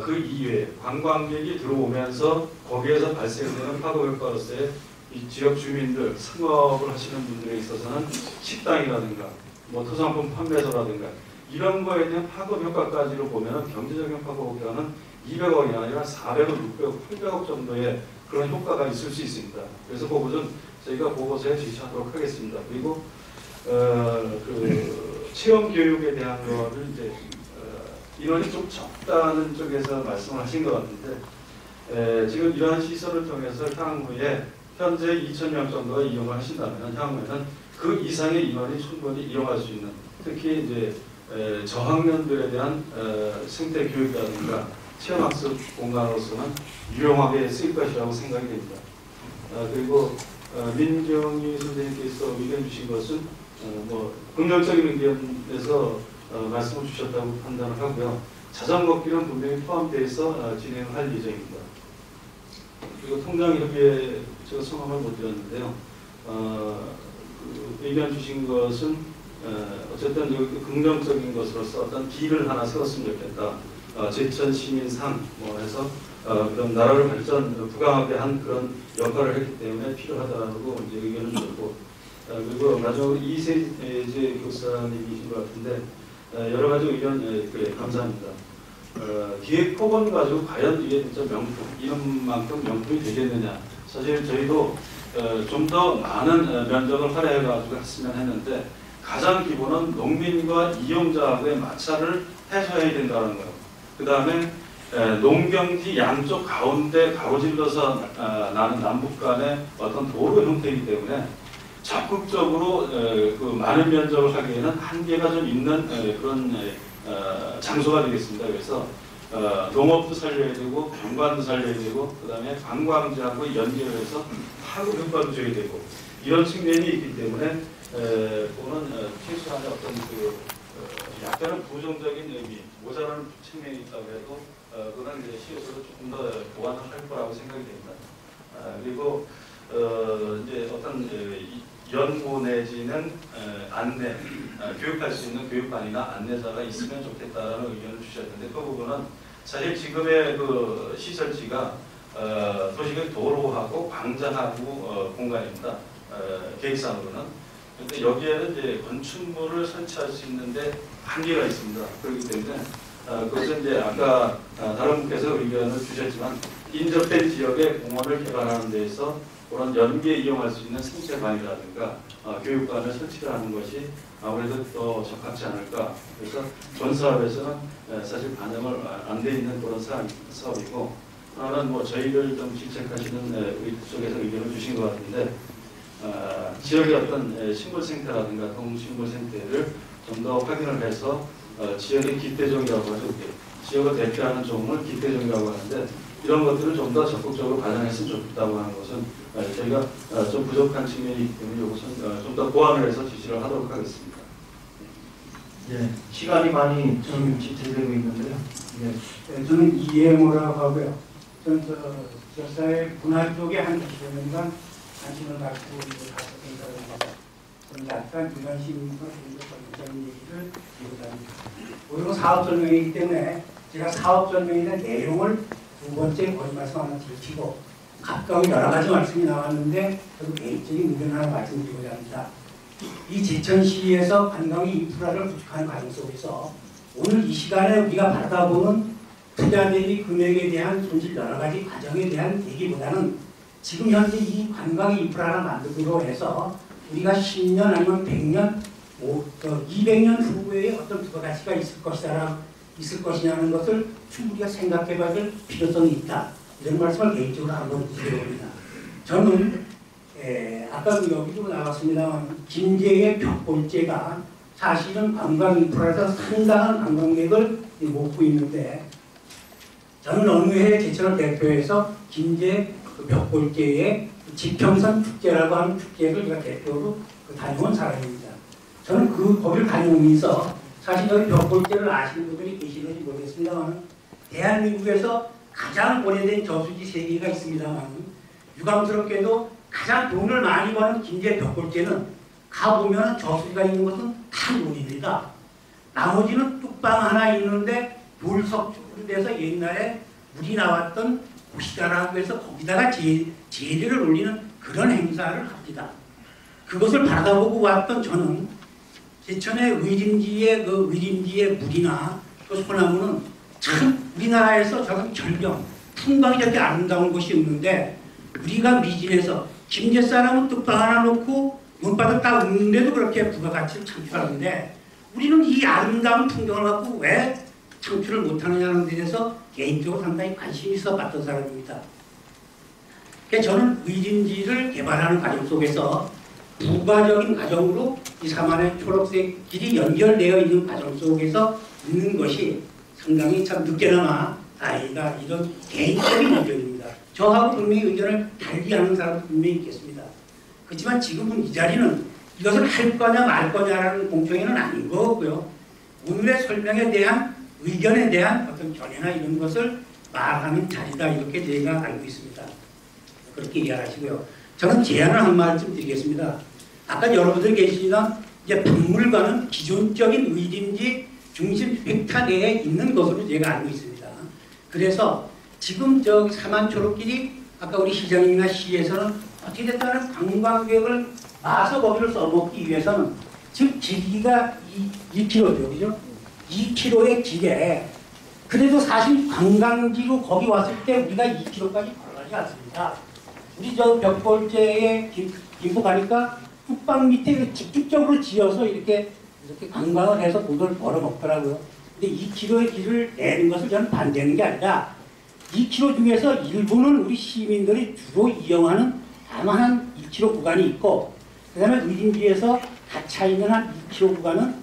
그 이외에 관광객이 들어오면서 거기에서 발생되는 파급 효과로서의 이 지역 주민들, 상업을 하시는 분들에 있어서는 식당이라든가 뭐 토상품 판매소라든가 이런 거에 대한 파급 효과까지로 보면 경제적인 파급 효과는 200억이 아니라 400억, 600억, 800억 정도의 그런 효과가 있을 수 있습니다. 그래서 그것은 저희가 보고서에 제시하도록 하겠습니다. 그리고 그 체험 교육에 대한 거를 이제 인원이 좀 적다는 쪽에서 말씀을 하신 것 같은데 지금 이러한 시설을 통해서 향후에 현재 2,000명 정도가 이용을 하신다면 향후에는 그 이상의 인원이 충분히 이용할 수 있는 특히 이제 저학년들에 대한 생태 교육이라든가 체험학습 공간으로서는 유용하게 쓰일 것이라고 생각이 됩니다. 그리고 민경희 선생님께서 의견 주신 것은 뭐 긍정적인 의견에서 말씀을 주셨다고 판단을 하고요. 자전거길은 분명히 포함되어서 진행할 예정입니다. 그리고 통장협의회 제가 성함을 못 드렸는데요. 그 의견 주신 것은 어쨌든 긍정적인 것으로서 어떤 길을 하나 세웠으면 좋겠다. 제천 시민상 뭐 해서 그런 나라를 발전 부강하게 한 그런 역할을 했기 때문에 필요하다고 이제 의견을 주셨고 그리고 마지막으로 이세재 교사님이신 것 같은데 여러 가지 의견 그래 감사합니다. 기획폭은 가지고 과연 이게 진짜 명품 이름만큼 명품이 되겠느냐? 사실 저희도 좀 더 많은 면적을 할애해가지고 했으면 했는데 가장 기본은 농민과 이용자하고의 마찰을 해소해야 된다는 거예요. 그 다음에 농경지 양쪽 가운데 가로질러서 나는 남북 간의 어떤 도로 형태이기 때문에 적극적으로 그 많은 면적을 하기에는 한계가 좀 있는 그런 장소가 되겠습니다. 그래서 농업도 살려야 되고 경관도 살려야 되고 그 다음에 관광지하고 연결해서 파급 효과도 줘야 되고 이런 측면이 있기 때문에 그거는 최소한의 어떤 그 약간은 부정적인 의미, 모자라는 측면이 있다고 해도 그건 이제 시에서도 조금 더 보완을 할 거라고 생각이 됩니다. 그리고 이제 어떤 연구 내지는 안내, 교육할 수 있는 교육반이나 안내자가 있으면 좋겠다라는 의견을 주셨는데 그 부분은 사실 지금의 그 시설지가 도시의 도로하고 광장하고 공간입니다. 계획상으로는. 그런데 여기에는 이제 건축물을 설치할 수 있는데 한계가 있습니다. 그렇기 때문에 그것은 이제 아까 다른 분께서 의견을 주셨지만 인접된 지역에 공원을 개발하는 데에서 그런 연계에 이용할 수 있는 생태관이라든가 교육관을 설치를 하는 것이 아무래도 더 적합지 않을까. 그래서 전 사업에서는 사실 반영을 안 돼 있는 그런 사업이고 하나는 뭐 저희를 좀 질책하시는 쪽에서 의견을 주신 것 같은데 지역의 어떤 식물 생태라든가 동식물 생태를 좀 더 확인을 해서 지역의 기대종이라고 하죠. 지역을 대표하는 종을 기대종이라고 하는데 이런 것들을 좀 더 적극적으로 반영했으면 좋겠다고 하는 것은 저희가 좀 부족한 측면이 있기 때문에 이것은 좀 더 보완을 해서 지시를 하도록 하겠습니다. 네, 시간이 많이 좀 지체되고 있는데요. 네, 저는 이해모라고 하고요. 저는 역사의 문화 쪽에 한 20년간 관심을 갖고 갔었던 사람입니다. 저는 약간 민간 시민과 전문적인 얘기를 들고 다닙니다. 그리고 사업 설명이기 때문에 제가 사업 설명에 대한 내용을 두 번째 거짓 말씀 하나 들키고 각각 여러 가지 말씀이 나왔는데 저도 개인적인 의견 하나 말씀드리고자 합니다. 이 제천시에서 관광 인프라를 구축하는 과정 속에서 오늘 이 시간에 우리가 받아보는 투자 대비 금액에 대한 손실 여러 가지 과정에 대한 얘기보다는 지금 현재 이 관광 인프라를 만들기로 해서 우리가 10년 아니면 100년, 200년 후에 어떤 부가가치가 있을 것이냐는 것을 충분히 생각해봐야 될 필요성이 있다. 이런 말씀을 개인적으로 한번 드려봅니다. 저는 아까 여기도 나왔습니다만 김제의 벽골제가 사실은 관광 인프라에서 상당한 관광객을 모으고 있는데 저는 어느 해 제천을 대표해서 김제 그 벽골제의 지평선 축제라고 하는 축제를 제가 대표로 다녀온 사람입니다. 저는 거기를 다녀오면서 사실 여기 벽골제를 아시는 분들이 계시는지 모르겠습니다만 대한민국에서 가장 오래된 저수지 3개가 있습니다만 유감스럽게도 가장 돈을 많이 버는 김제 벽골제는 가보면 저수지가 있는 것은 다 논입니다. 나머지는 뚝방 하나 있는데 돌석으로 돼서 옛날에 물이 나왔던 곳이다라고 해서 거기다가 제리를 올리는 그런 행사를 합니다. 그것을 바라보고 왔던 저는 제천의 의림지의 물이나 그 소나무는 참 우리나라에서 저런 절경, 풍광이 저렇게 아름다운 곳이 없는데 우리가 미진해서 김제 사람은 뚝방 하나 놓고 문바닥 딱 웃는데도 그렇게 부가가치를 창출하는데 우리는 이 아름다운 풍경을 갖고 왜 창출을 못하느냐는 데 대해서 개인적으로 상당히 관심이 있어 봤던 사람입니다. 그래서 저는 의림지를 개발하는 과정 속에서 부가적인 과정으로 이 사만의 초록색 길이 연결되어 있는 과정 속에서 있는 것이 상당히 참 늦게나마 다행이다, 이런 개인적인 의견입니다. 저하고 분명히 의견을 달리하는 사람도 분명히 있겠습니다. 그렇지만 지금은 이 자리는 이것을 할 거냐 말 거냐라는 공평에는 아닌 거고요. 오늘의 설명에 대한 의견에 대한 어떤 견해나 이런 것을 말하는 자리다, 이렇게 제가 알고 있습니다. 그렇게 이해하시고요. 저는 제안을 한 말씀 드리겠습니다. 아까 여러분들 계시던 이제 박물관은 기존적인 의림지 중심 벡터 내에 있는 것으로 제가 알고 있습니다. 그래서 지금 저 사만초록길이 아까 우리 시장님이나 시에서는 어떻게 됐다는 관광객을 마서 거기를 써먹기 위해서는 지금 길이가 2km죠, 그죠? 2km의 길에 그래도 사실 관광지로 거기 왔을 때 우리가 2km까지 걸어가지 않습니다. 우리 저 벽골제에 김포 가니까 뚝방 밑에 직접적으로 지어서 이렇게 관광을 해서 돈을 벌어먹더라고요. 근데 2km의 길을 내는 것을 저는 반대하는 게 아니라 2km 중에서 일부는 우리 시민들이 주로 이용하는 다만 한 2km 구간이 있고 그 다음에 의림지에서 닫혀 있는 한 2km 구간은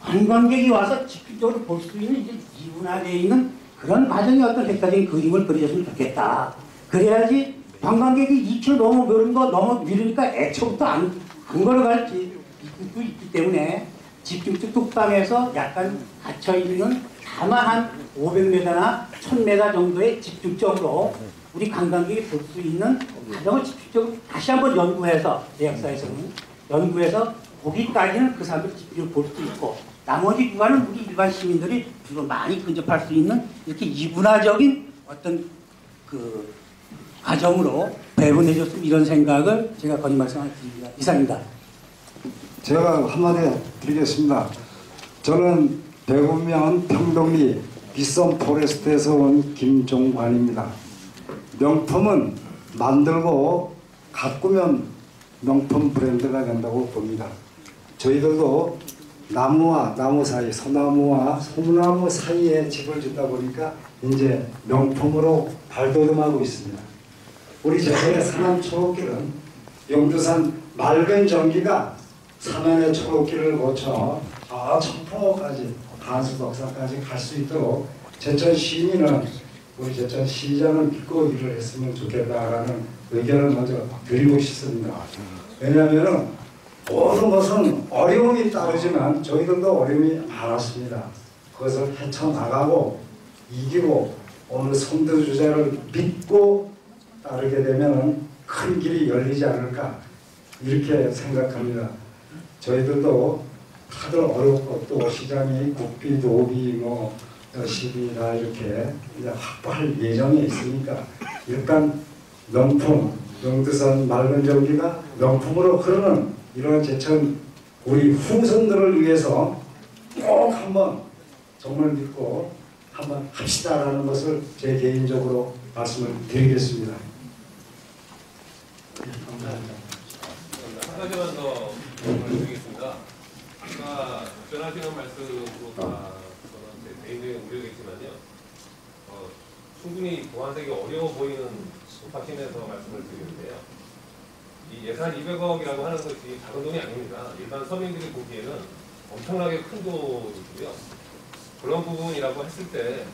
관광객이 와서 집중적으로 볼 수 있는 이제 이분화되어 있는 그런 과정의 어떤 객관적인 그림을 그려줬으면 좋겠다. 그래야지 관광객이 2km 너무 미루니까 애초부터 안 걸어갈 수 있기 때문에 집중적 뚝방에서 약간 갇혀있는 다만 한 500m나 1000m 정도의 집중적으로 우리 관광객이 볼 수 있는 과정을 집중적으로 다시 한번 연구해서 대학사에서는 연구해서 거기까지는 그 사람들이 집중적으로 볼 수 있고 나머지 구간은 우리 일반 시민들이 주로 많이 근접할 수 있는 이렇게 이분화적인 어떤 그 과정으로 배분해줬으면 이런 생각을 제가 건의 말씀을 드립니다. 이상입니다. 제가 한마디 드리겠습니다. 저는 대구면 평동리 빗섬 포레스트에서 온 김종관입니다. 명품은 만들고 가꾸면 명품 브랜드가 된다고 봅니다. 저희들도 나무와 나무 사이, 소나무와 소나무 사이에 집을 짓다 보니까 이제 명품으로 발돋움하고 있습니다. 우리 제천의 사만초록길은 용두산 맑은 전기가 사만의 초록길을 거쳐 저 청포까지 한수덕사까지 갈 수 있도록 제천 시민은 우리 제천 시장을 믿고 일을 했으면 좋겠다라는 의견을 먼저 드리고 싶습니다. 왜냐하면 모든 것은 어려움이 따르지만 저희들도 어려움이 많았습니다. 그것을 헤쳐나가고 이기고 오늘 선두주자를 믿고 따르게 되면 큰 길이 열리지 않을까 이렇게 생각합니다. 저희들도 다들 어렵고 또 시장이 국비, 노비, 뭐 시비나 이렇게 이제 확보할 예정에 있으니까 일단 명품, 용두산 맑은 전기가 명품으로 흐르는 이런 제천 우리 후손들을 위해서 꼭 한번 정말 믿고 한번 합시다라는 것을 제 개인적으로 말씀을 드리겠습니다. 감사합니다. 한 가지만 더 말씀드리겠습니다. 아까 답변하시는 말씀으로 다 저는 제 개인적인 우려겠지만요. 충분히 보완되기 어려워 보이는 확신에서 말씀을 드리는데요. 이 예산 200억이라고 하는 것이 작은 돈이 아닙니다. 일반 서민들이 보기에는 엄청나게 큰 돈이고요. 그런 부분이라고 했을 때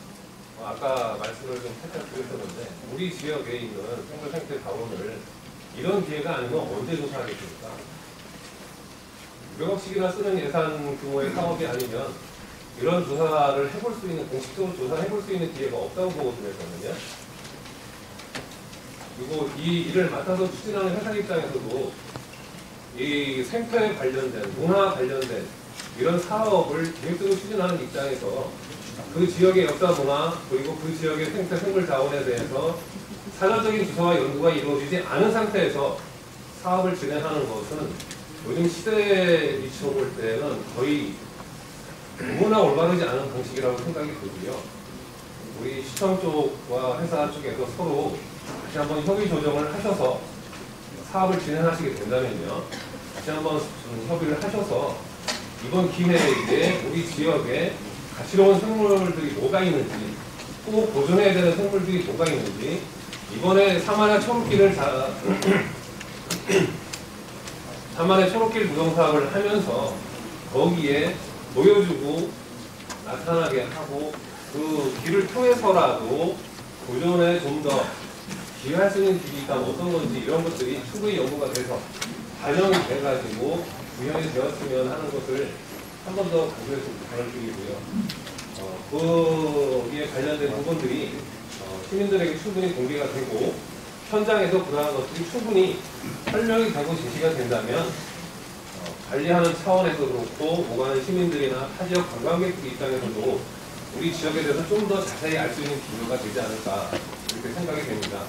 아까 말씀을 좀 살짝 드렸었는데 우리 지역에 있는 생물 생태 자원을 이런 기회가 아니면 언제 조사하겠습니까? 6억씩이나 쓰는 예산 규모의 사업이 아니면 이런 조사를 해볼 수 있는, 공식적으로 조사해볼 수 있는 기회가 없다고 보거든요. 그리고 이 일을 맡아서 추진하는 회사 입장에서도 이 생태에 관련된, 문화 관련된 이런 사업을 계획적으로 추진하는 입장에서 그 지역의 역사 문화 그리고 그 지역의 생태 생물 자원에 대해서 사전적인 조사와 연구가 이루어지지 않은 상태에서 사업을 진행하는 것은 요즘 시대에 비춰볼 때는 거의 너무나 올바르지 않은 방식이라고 생각이 들고요. 우리 시청 쪽과 회사 쪽에서 서로 다시 한번 협의 조정을 하셔서 사업을 진행하시게 된다면요. 다시 한번 협의를 하셔서 이번 기회에 우리 지역에 가치로운 생물들이 뭐가 있는지, 꼭 보존해야 되는 생물들이 뭐가 있는지, 이번에 사만의 초록길 사만의 초록길 무정 사업을 하면서 거기에 보여주고 나타나게 하고 그 길을 통해서라도 보존에 좀 더 기여할 수 있는 길이 어떤 건지 이런 것들이 충분히 연구가 돼서 반영이 돼가지고 구현이 되었으면 하는 것을 한 번 더 강조해서 부탁드리고요. 거기에 관련된 부분들이 시민들에게 충분히 공개가 되고 현장에서 그러한 것들이 충분히 설명이 되고 제시가 된다면 관리하는 차원에서 그렇고 오가는 시민들이나 타 지역 관광객들 입장에서도 우리 지역에 대해서 좀 더 자세히 알 수 있는 기회가 되지 않을까 이렇게 생각이 됩니다.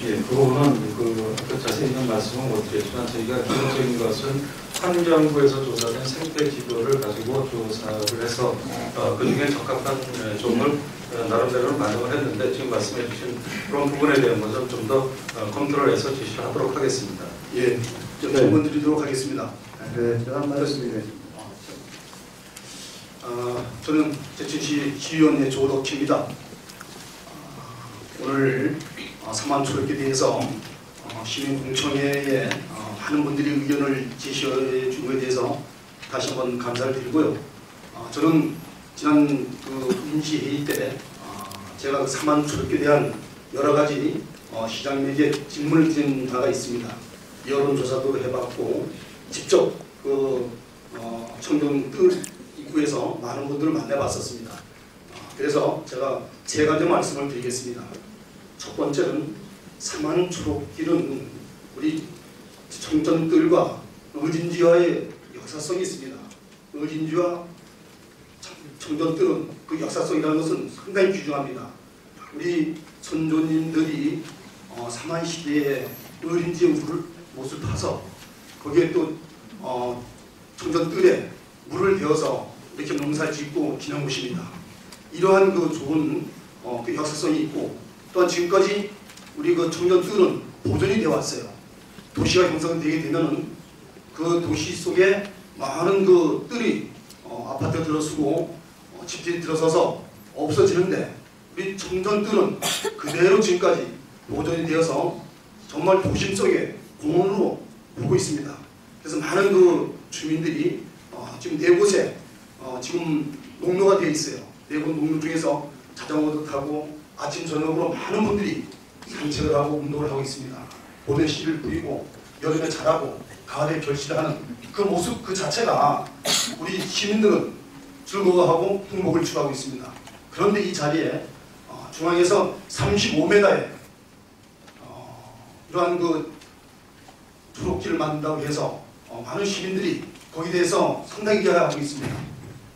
예, 그 부분은 아까 자세히 있는 말씀은 못 드렸지만 저희가 기본적인 것은 환경부에서 조사된 생태 지도를 가지고 조사를 해서 그 중에 적합한 종을 나름대로 반영을 했는데 지금 말씀해 주신 그런 부분에 대한 것을 좀 더 컨트롤해서 지시하도록 하겠습니다. 예, 좀 질문 드리도록 하겠습니다. 네, 제가 말씀드리겠습니다. 저는 제천시 시의원의 조덕희입니다. 오늘 사만 초록길에 대해서 시민공청회에 많은 분들이 의견을 제시해 준 것에 대해서 다시 한번 감사를 드리고요. 저는 지난 그 임시회의 때 제가 사만 초록길에 대한 여러 가지 시장님에게 질문을 드린 바가 있습니다. 여론조사도 해봤고 직접 그 청정뜰 입구에서 많은 분들을 만나봤었습니다. 그래서 제가 세 가지 말씀을 드리겠습니다. 첫 번째는 사만 초록길은 우리 청정뜰과 의진지와의 역사성이 있습니다. 의진지와 청정뜰은 그 역사성이라는 것은 상당히 귀중합니다. 우리 선조님들이 사만 시대에 의진지의 못을 파서 거기에 또 청정뜰에 물을 대어서 이렇게 농사를 짓고 지낸 곳입니다. 이러한 그 좋은 그 역사성이 있고 또한 지금까지 우리 그 청정뜰은 보존이 되어 왔어요. 도시가 형성되게 되면은 그 도시 속에 많은 그 뜰이 아파트가 들어서고 집들이 들어서서 없어지는데 우리 청정뜰은 그대로 지금까지 보존이 되어서 정말 도심 속에 공원으로 보고 있습니다. 그래서 많은 그 주민들이 지금 네 곳에 지금 농로가 되어 있어요. 네 곳 농로 중에서 자전거도 타고 아침 저녁으로 많은 분들이 산책을 하고 운동을 하고 있습니다. 봄에 씨를 뿌리고 여름에 자라고 가을에 결실하는 그 모습 그 자체가 우리 시민들은 즐거워하고 행복을 추구하고 있습니다. 그런데 이 자리에 중앙에서 35m에 이러한 그 초록길을 만든다고 해서 많은 시민들이 거기에 대해서 상당히 기대하고 있습니다.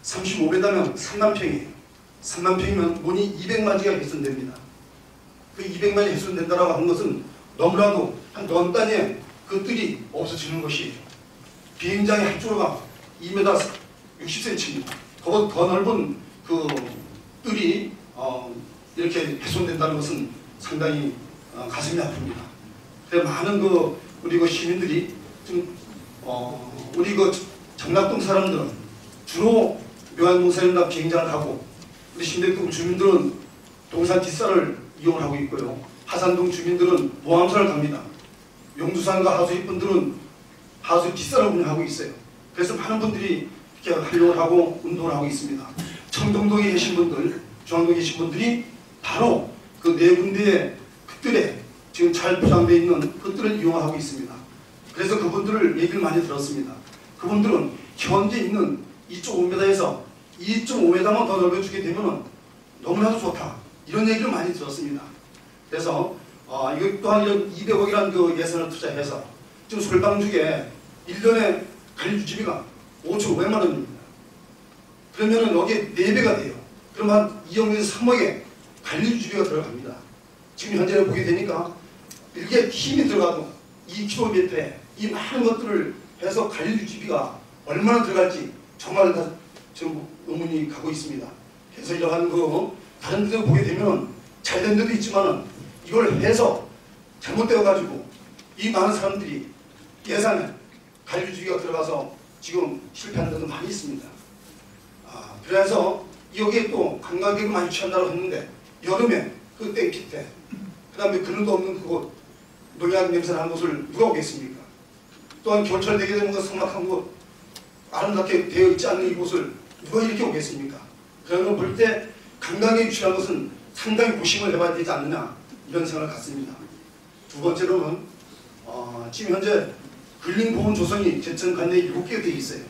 35m면 3만 평이에요. 3만 평이면 논이 200만 지가 훼손됩니다. 그 200만이 훼손된다고 하는 것은 너무나도 한 넌 단위의 그 뜰이 없어지는 것이에요. 비행장의 한쪽으로가 2m 60cm입니다. 그보다 더 넓은 그 뜰이 이렇게 훼손된다는 것은 상당히 가슴이 아픕니다. 그래서 많은 그 우리 그 시민들이 지금 우리 그 정락동 사람들은 주로 묘안동산이나 비행장을 가고 우리 신대동 주민들은 동산 뒷산을 이용을 하고 있고요. 하산동 주민들은 모함산을 갑니다. 용두산과 하수의 분들은 하수 뒷산을 운영하고 있어요. 그래서 많은 분들이 이렇게 활동을 하고 운동을 하고 있습니다. 청정동에 계신 분들, 중앙동에 계신 분들이 바로 그 네 군데의 그들에 지금 잘 포장되어 있는 것들을 이용하고 있습니다. 그래서 그분들을 얘기를 많이 들었습니다. 그분들은 현재 있는 2.5m에서 2.5m만 더 넓혀주게 되면 너무나도 좋다. 이런 얘기를 많이 들었습니다. 그래서 이것 또한 이런 200억이라는 그 예산을 투자해서 지금 솔방죽에 1년에 관리 유지비가 5,500만 원입니다. 그러면 여기에 4배가 돼요. 그럼 한 2억에서 3억의 관리 유지비가 들어갑니다. 지금 현재 보게 되니까 이게 힘이 들어가도 2km에 이 많은 것들을 해서 관리 유지비가 얼마나 들어갈지 정말 다 지금 의문이 가고 있습니다. 그래서 이러한 다른 데도 보게 되면 잘된 데도 있지만 이걸 해서 잘못되어 가지고 이 많은 사람들이 예산에 관리 유지비가 들어가서 지금 실패하는 데도 많이 있습니다. 그래서 여기에 또 관광객을 많이 취한다고 했는데 여름에 그 땡기 때 그 다음에 그늘도 없는 그곳 농약 냄새 나는 곳을 누가 오겠습니까? 또한 겨울철 되게 되는 것 삭막한 곳 아름답게 되어 있지 않는 이곳을 누가 이렇게 오겠습니까? 그런 걸 볼 때 관광객이 취한 것은 상당히 고심을 해봐야 되지 않느냐 이런 생각을 갖습니다. 두 번째로는 지금 현재 근린보온 조성이 제천 관내에 7개가 되어 있어요.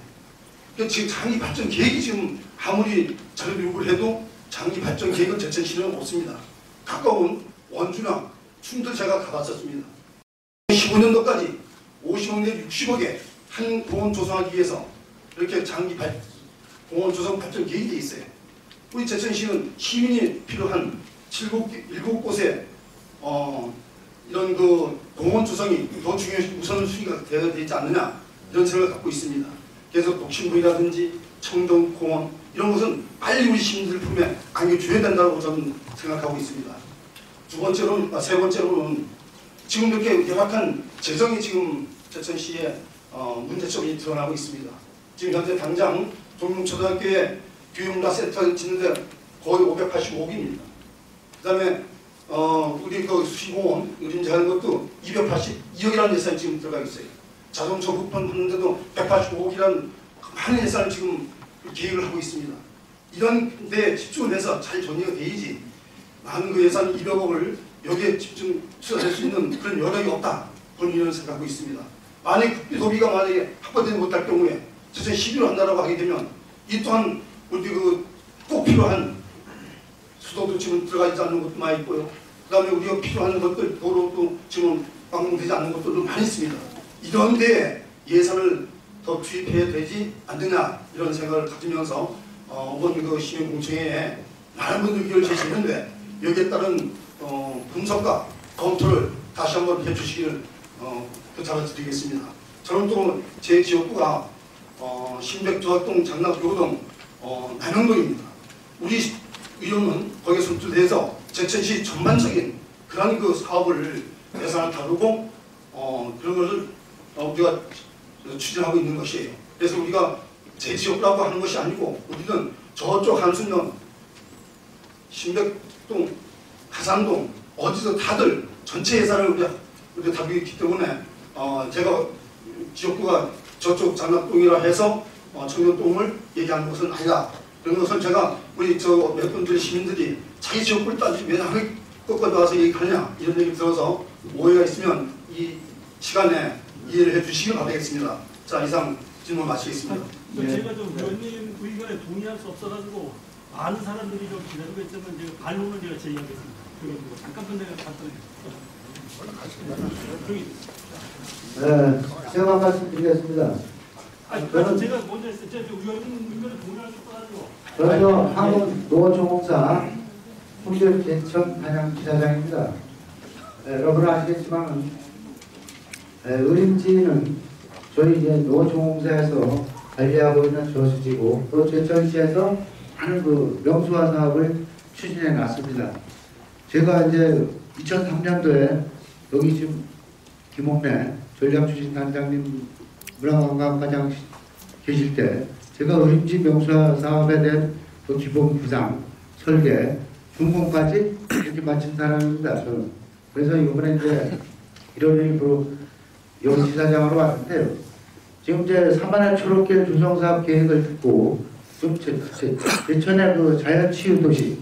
그러니까 지금 장기 발전 계획이 지금 아무리 저를 요구를 해도 장기 발전 계획은 제천시는 없습니다. 가까운 원주나 충도 제가 가봤었습니다. 15년도까지 50억 내 60억에 한 공원 조성하기 위해서 이렇게 장기 공원 조성 발전 계획이 되어 있어요. 우리 제천시는 시민이 필요한 7곳에 이런 그 공원 조성이 더 중요한 우선순위가 되어야 되지 않느냐 이런 생각을 갖고 있습니다. 그래서 독신부이라든지 청정공원 이런 것은 빨리 우리 시민들 품에 안겨줘야 된다고 저는 생각하고 있습니다. 세 번째로는 지금 이렇게 열악한 재정이 지금 제천시에 문제점이 드러나고 있습니다. 지금 현재 당장 동문초등학교에 교육문화센터를 짓는데 거의 585억입니다. 그 다음에 우리 그 수시공원 의림자하는 것도 282억이라는 예산이 지금 들어가 있어요. 자동차 부품 하는데도 185억이라는 많은 예산을 지금 계획을 하고 있습니다. 이런 데 집중을 해서 잘 정리가 돼야지 많은 그 예산 200억을 여기에 집중 투자할 수 있는 그런 여력이 없다. 그런 이런 생각하고 있습니다. 만약 국비소비가 만약에 확보되지 못할 경우에 제천 11호 한다라고 하게 되면 이 또한 우리 꼭 필요한 수도도 지금 들어가 있지 않는 것도 많이 있고요. 그 다음에 우리가 필요한 것들 도로도 지금 방문되지 않는 것들도 많이 있습니다. 이런 데 예산을 더 투입해야 되지 않느냐 이런 생각을 가지면서 이번 그 시민공청회에 많은 분들 의견을 제시했는데 여기에 따른 분석과 검토를 다시 한번 해주시기를 부탁을 드리겠습니다. 저는 또 제 지역구가 신백조합동, 장락교동, 남영동입니다. 우리 의원은 거기에 선출돼서 제천시 전반적인 그런 그 사업을 예산을 다루고 그런 것을 우리가 추진하고 있는 것이에요. 그래서 우리가 제 지역구라고 하는 것이 아니고 우리는 저쪽 한순령, 신백동, 가산동 어디서 다들 전체 예산을 우리가 다루고 있기 때문에 제가 지역구가 저쪽 장락동이라 해서 청년동을 얘기하는 것은 아니다. 그런 것은 제가 우리 몇 분들 시민들이 자기 지역구를 따지고 왜 남의 것까지 와서 얘기하냐 이런 얘기 들어서 오해가 있으면 이 시간에 이해를 해주시길 바라겠습니다. 자, 이상 질문 마치겠습니다. 제가 좀 의원님 의견에 동의할 수 없어가지고 많은 사람들이 좀 기다리고 있으면 제가 반론을 제가 제의하겠습니다. 잠깐만 내가 네, 제가 한 말씀 드리겠습니다. 저는 제가 먼저 했어요. 제가 의원님 의견에 동의할 수 없어가지고. 저는 한국노조공사 홍대 제천 단양 기사장입니다. 여러분 아시겠지만 의림지는 저희 이제 노조공사에서 관리하고 있는 저수지고 또 제천시에서 많은 그 명수화 사업을 추진해 놨습니다. 제가 이제 2003년도에 여기 지금 김홍래 전략추진단장님 문화관광과장 계실 때 제가 의림지 명수화 사업에 대한 그 기본 구상, 설계, 준공까지 이렇게 마친 사람입니다. 저는. 그래서 이번에 이제 1월 1일부로 여기지사장으로 왔는데요. 지금 이제 사만의 초록길 조성사업 계획을 듣고 좀 제천의 그 자연치유도시,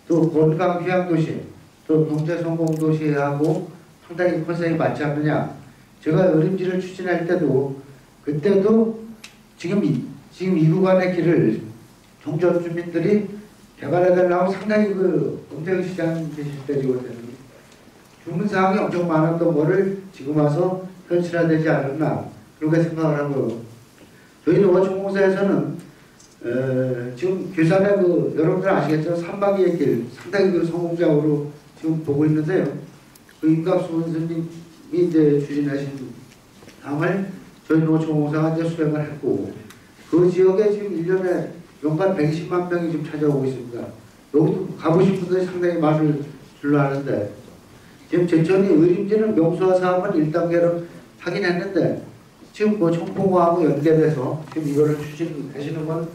또 건강휴양도시, 또 경제성공도시하고 상당히 컨셉이 맞지 않느냐. 제가 어림지를 추진할 때도 그때도 지금 이 구간의 길을 종전 주민들이 개발해달라고 상당히 그 공정시장 계실 때이거든요. 주문사항이 엄청 많았던 거를 지금 와서 현실화되지 않았나 그렇게 생각을 하고, 저희는 원주공사에서는 지금 괴산의 그 여러분들 아시겠죠? 3박 2일 길 상당히 그 성공적으로 지금 보고 있는데요. 그 임갑수 원수님이 이제 추진하신 당을 저희 노총공사가 이제 수행을 했고, 그 지역에 지금 1년에 연간 120만 명이 지금 찾아오고 있습니다. 여기도 가보신 분들이 상당히 많을 줄로 아는데, 지금 제천이 의림지는 명소화 사업은 1단계로 하긴 했는데, 지금 뭐 청풍호하고 연계돼서 지금 이거를 추진하시는 건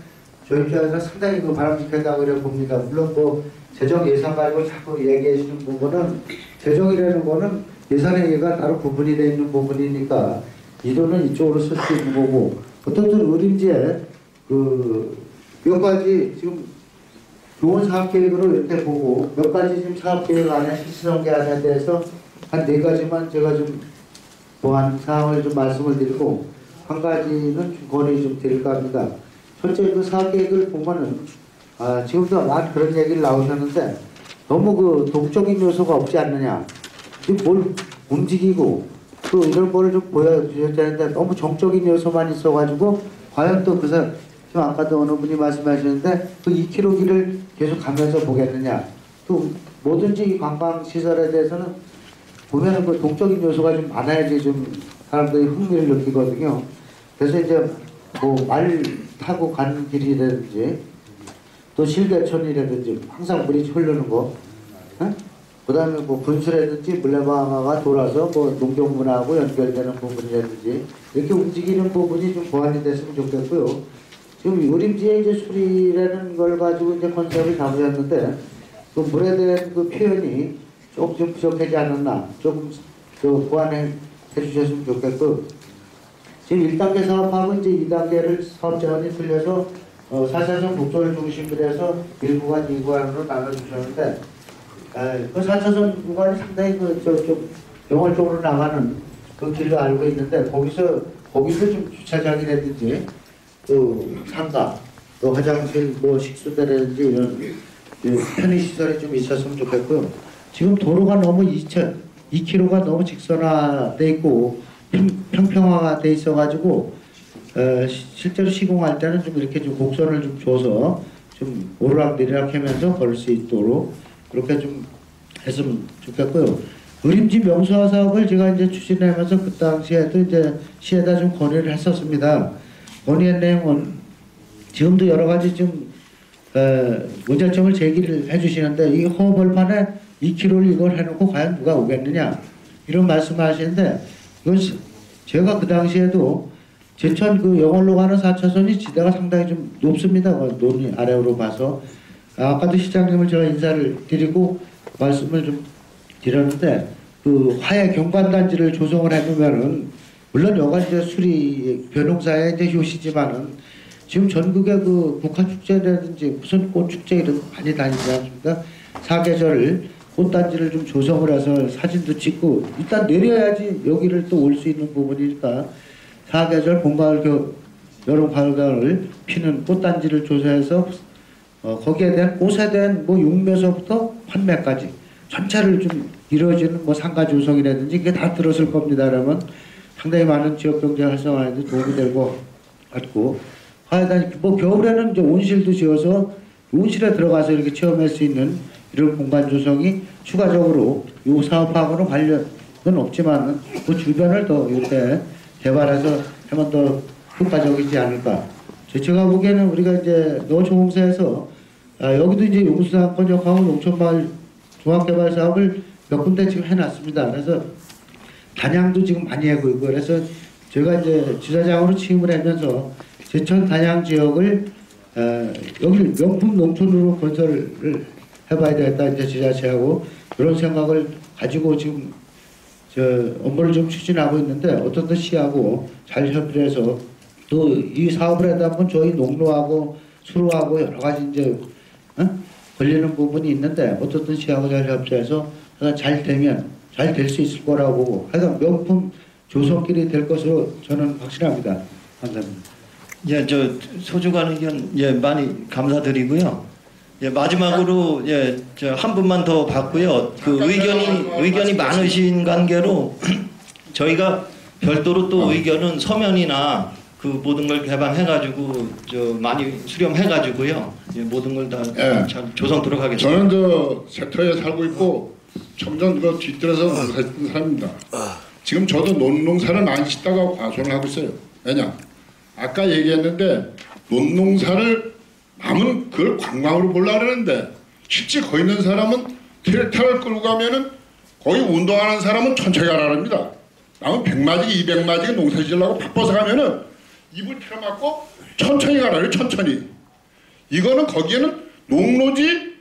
저희 입장에서 상당히 그 바람직하다고 그래 봅니다. 물론 뭐 재정 예산 가지고 자꾸 얘기하시는 부분은, 재정이라는 거는 예산회계가 따로 구분이 되어 있는 부분이니까 이 돈은 이쪽으로 쓸 수 있는 거고, 어떻든 의림지에 그 몇 가지 지금 좋은 사업 계획으로 이렇게 보고, 몇 가지 지금 사업 계획 안에 실시전개 안에 대해서 한 4가지만 제가 좀 보완 사항을 좀 말씀을 드리고, 한 가지는 좀 건의 좀 드릴까 합니다. 첫째, 그 사업 계획을 보면은 지금도 많은 그런 얘기를 나오셨는데, 너무 그 동적인 요소가 없지 않느냐. 지금 뭘 움직이고 또 이런 거를 좀 보여주셔야 되는데, 너무 정적인 요소만 있어가지고 과연 또 그 사람, 지금 아까도 어느 분이 말씀하셨는데 그 2km 길을 계속 가면서 보겠느냐. 또 뭐든지 이 관광시설에 대해서는 보면은 그 동적인 요소가 좀 많아야지 좀 사람들이 흥미를 느끼거든요. 그래서 이제 뭐 말 타고 가는 길이라든지 또 실개천이라든지 항상 물이 흐르는 거, 그 다음에 뭐 분수라든지 물레방아가 돌아서 뭐 농경문화하고 연결되는 부분이라든지 이렇게 움직이는 부분이 좀 보완이 됐으면 좋겠고요. 지금 의림지에 이제 수리라는 걸 가지고 이제 컨셉을 잡으셨는데, 그 물에 대한 그 표현이 조금 좀 부족하지 않았나, 조금 그 보완해 주셨으면 좋겠고, 지금 1단계 사업하고 이제 2단계를 사업 자원이 틀려서 4차선 국도를 중심으로 해서 1구간, 2구간으로 나눠주셨는데, 그 4차선 구간이 상당히 그 좀 영월 쪽으로 나가는 그 길로 알고 있는데, 거기서 좀 주차장이라든지 또 상가, 또 화장실, 뭐 식수대라든지 이런 편의시설이 좀 있었으면 좋겠고요. 지금 도로가 너무 2km가 너무 직선화돼 있고 평평화가 돼 있어가지고 실제로 시공할 때는 좀 이렇게 좀 곡선을 좀 줘서 좀 오르락내리락 하면서 걸을 수 있도록 그렇게 좀 했으면 좋겠고요. 의림지 명소화 사업을 제가 이제 추진하면서 그 당시에도 이제 시에다 좀 건의를 했었습니다. 건의한 내용은 지금도 여러 가지 좀 문제점을 제기를 해주시는데, 이 허벌판에 2km를 이걸 해놓고 과연 누가 오겠느냐 이런 말씀하시는데, 이건 제가 그 당시에도 제천 그 영월로 가는 4차선이 지대가 상당히 좀 높습니다. 논이 아래로 봐서 아까도 시장님을 제가 인사를 드리고 말씀을 좀 드렸는데, 그 화해 경관단지를 조성을 해보면은 물론 여가 이제 수리 변홍사의 이제 효시지만은 지금 전국에 그 국화축제라든지 무슨 꽃축제 이런 거 많이 다니지 않습니까? 사계절 꽃단지를 좀 조성을 해서 사진도 찍고, 일단 내려야지 여기를 또 올 수 있는 부분이니까 사계절 봄, 가을, 여름, 가을, 가을 피는 꽃단지를 조성해서 거기에 대한 꽃에 대한 뭐 용매서부터 판매까지 전체를 좀 이루어지는 뭐 상가 조성이라든지 이게 다 들었을 겁니다. 그러면 상당히 많은 지역 경제 활성화에도 도움이 될 것 같고, 하여간 뭐 겨울에는 이제 온실도 지어서 온실에 들어가서 이렇게 체험할 수 있는 이런 공간 조성이 추가적으로 이 사업하고는 관련은 없지만은 그 주변을 더 이렇게 개발해서 하면 더 효과적이지 않을까. 제가 보기에는 우리가 이제 노총공사에서 여기도 이제 용수산 건역하고 농촌마을 종합개발 사업을 몇 군데 지금 해놨습니다. 그래서 단양도 지금 많이 하고 있고, 그래서 제가 이제 지사장으로 취임을 하면서 제천 단양 지역을 여기를 명품 농촌으로 건설을 해봐야 되겠다 이제 지자체하고 그런 생각을 가지고 지금 업무를 좀 추진하고 있는데 어떤 시하고 잘 협의해서 또 이 사업을 하다 보면 저희 농로하고 수로하고 여러 가지 이제 걸리는 부분이 있는데 어떤 시하고 잘 협의해서 잘 되면 잘 될 수 있을 거라고 보고 하여간 명품 조선길이 될 것으로 저는 확신합니다. 감사합니다. 예, 저 소중한 의견 예 많이 감사드리고요. 예, 마지막으로 예, 저 한 분만 더 받고요. 그 의견이 많으신 관계로 저희가 별도로 또 의견은 서면이나 그 모든 걸 개방해가지고 저 많이 수렴해가지고요. 예, 모든 걸 다 잘 조성토록 하겠습니다. 저는 저 섹터에 살고 있고 청전 그 뒤뜰에서 농사짓는 사람입니다. 지금 저도 논농사를 많이 짓다가 과손을 하고 있어요. 왜냐? 아까 얘기했는데 논농사를 남은 그걸 관광으로 보려고 그러는데 실제 거기 있는 사람은 트랙터를 끌고 가면은 거기 운동하는 사람은 천천히 가라 합니다. 남은 100마지기 200마지기 농사 지으려고 바빠서 가면은 입을 틀어막고 천천히 가라 천천히. 이거는 거기에는 농로지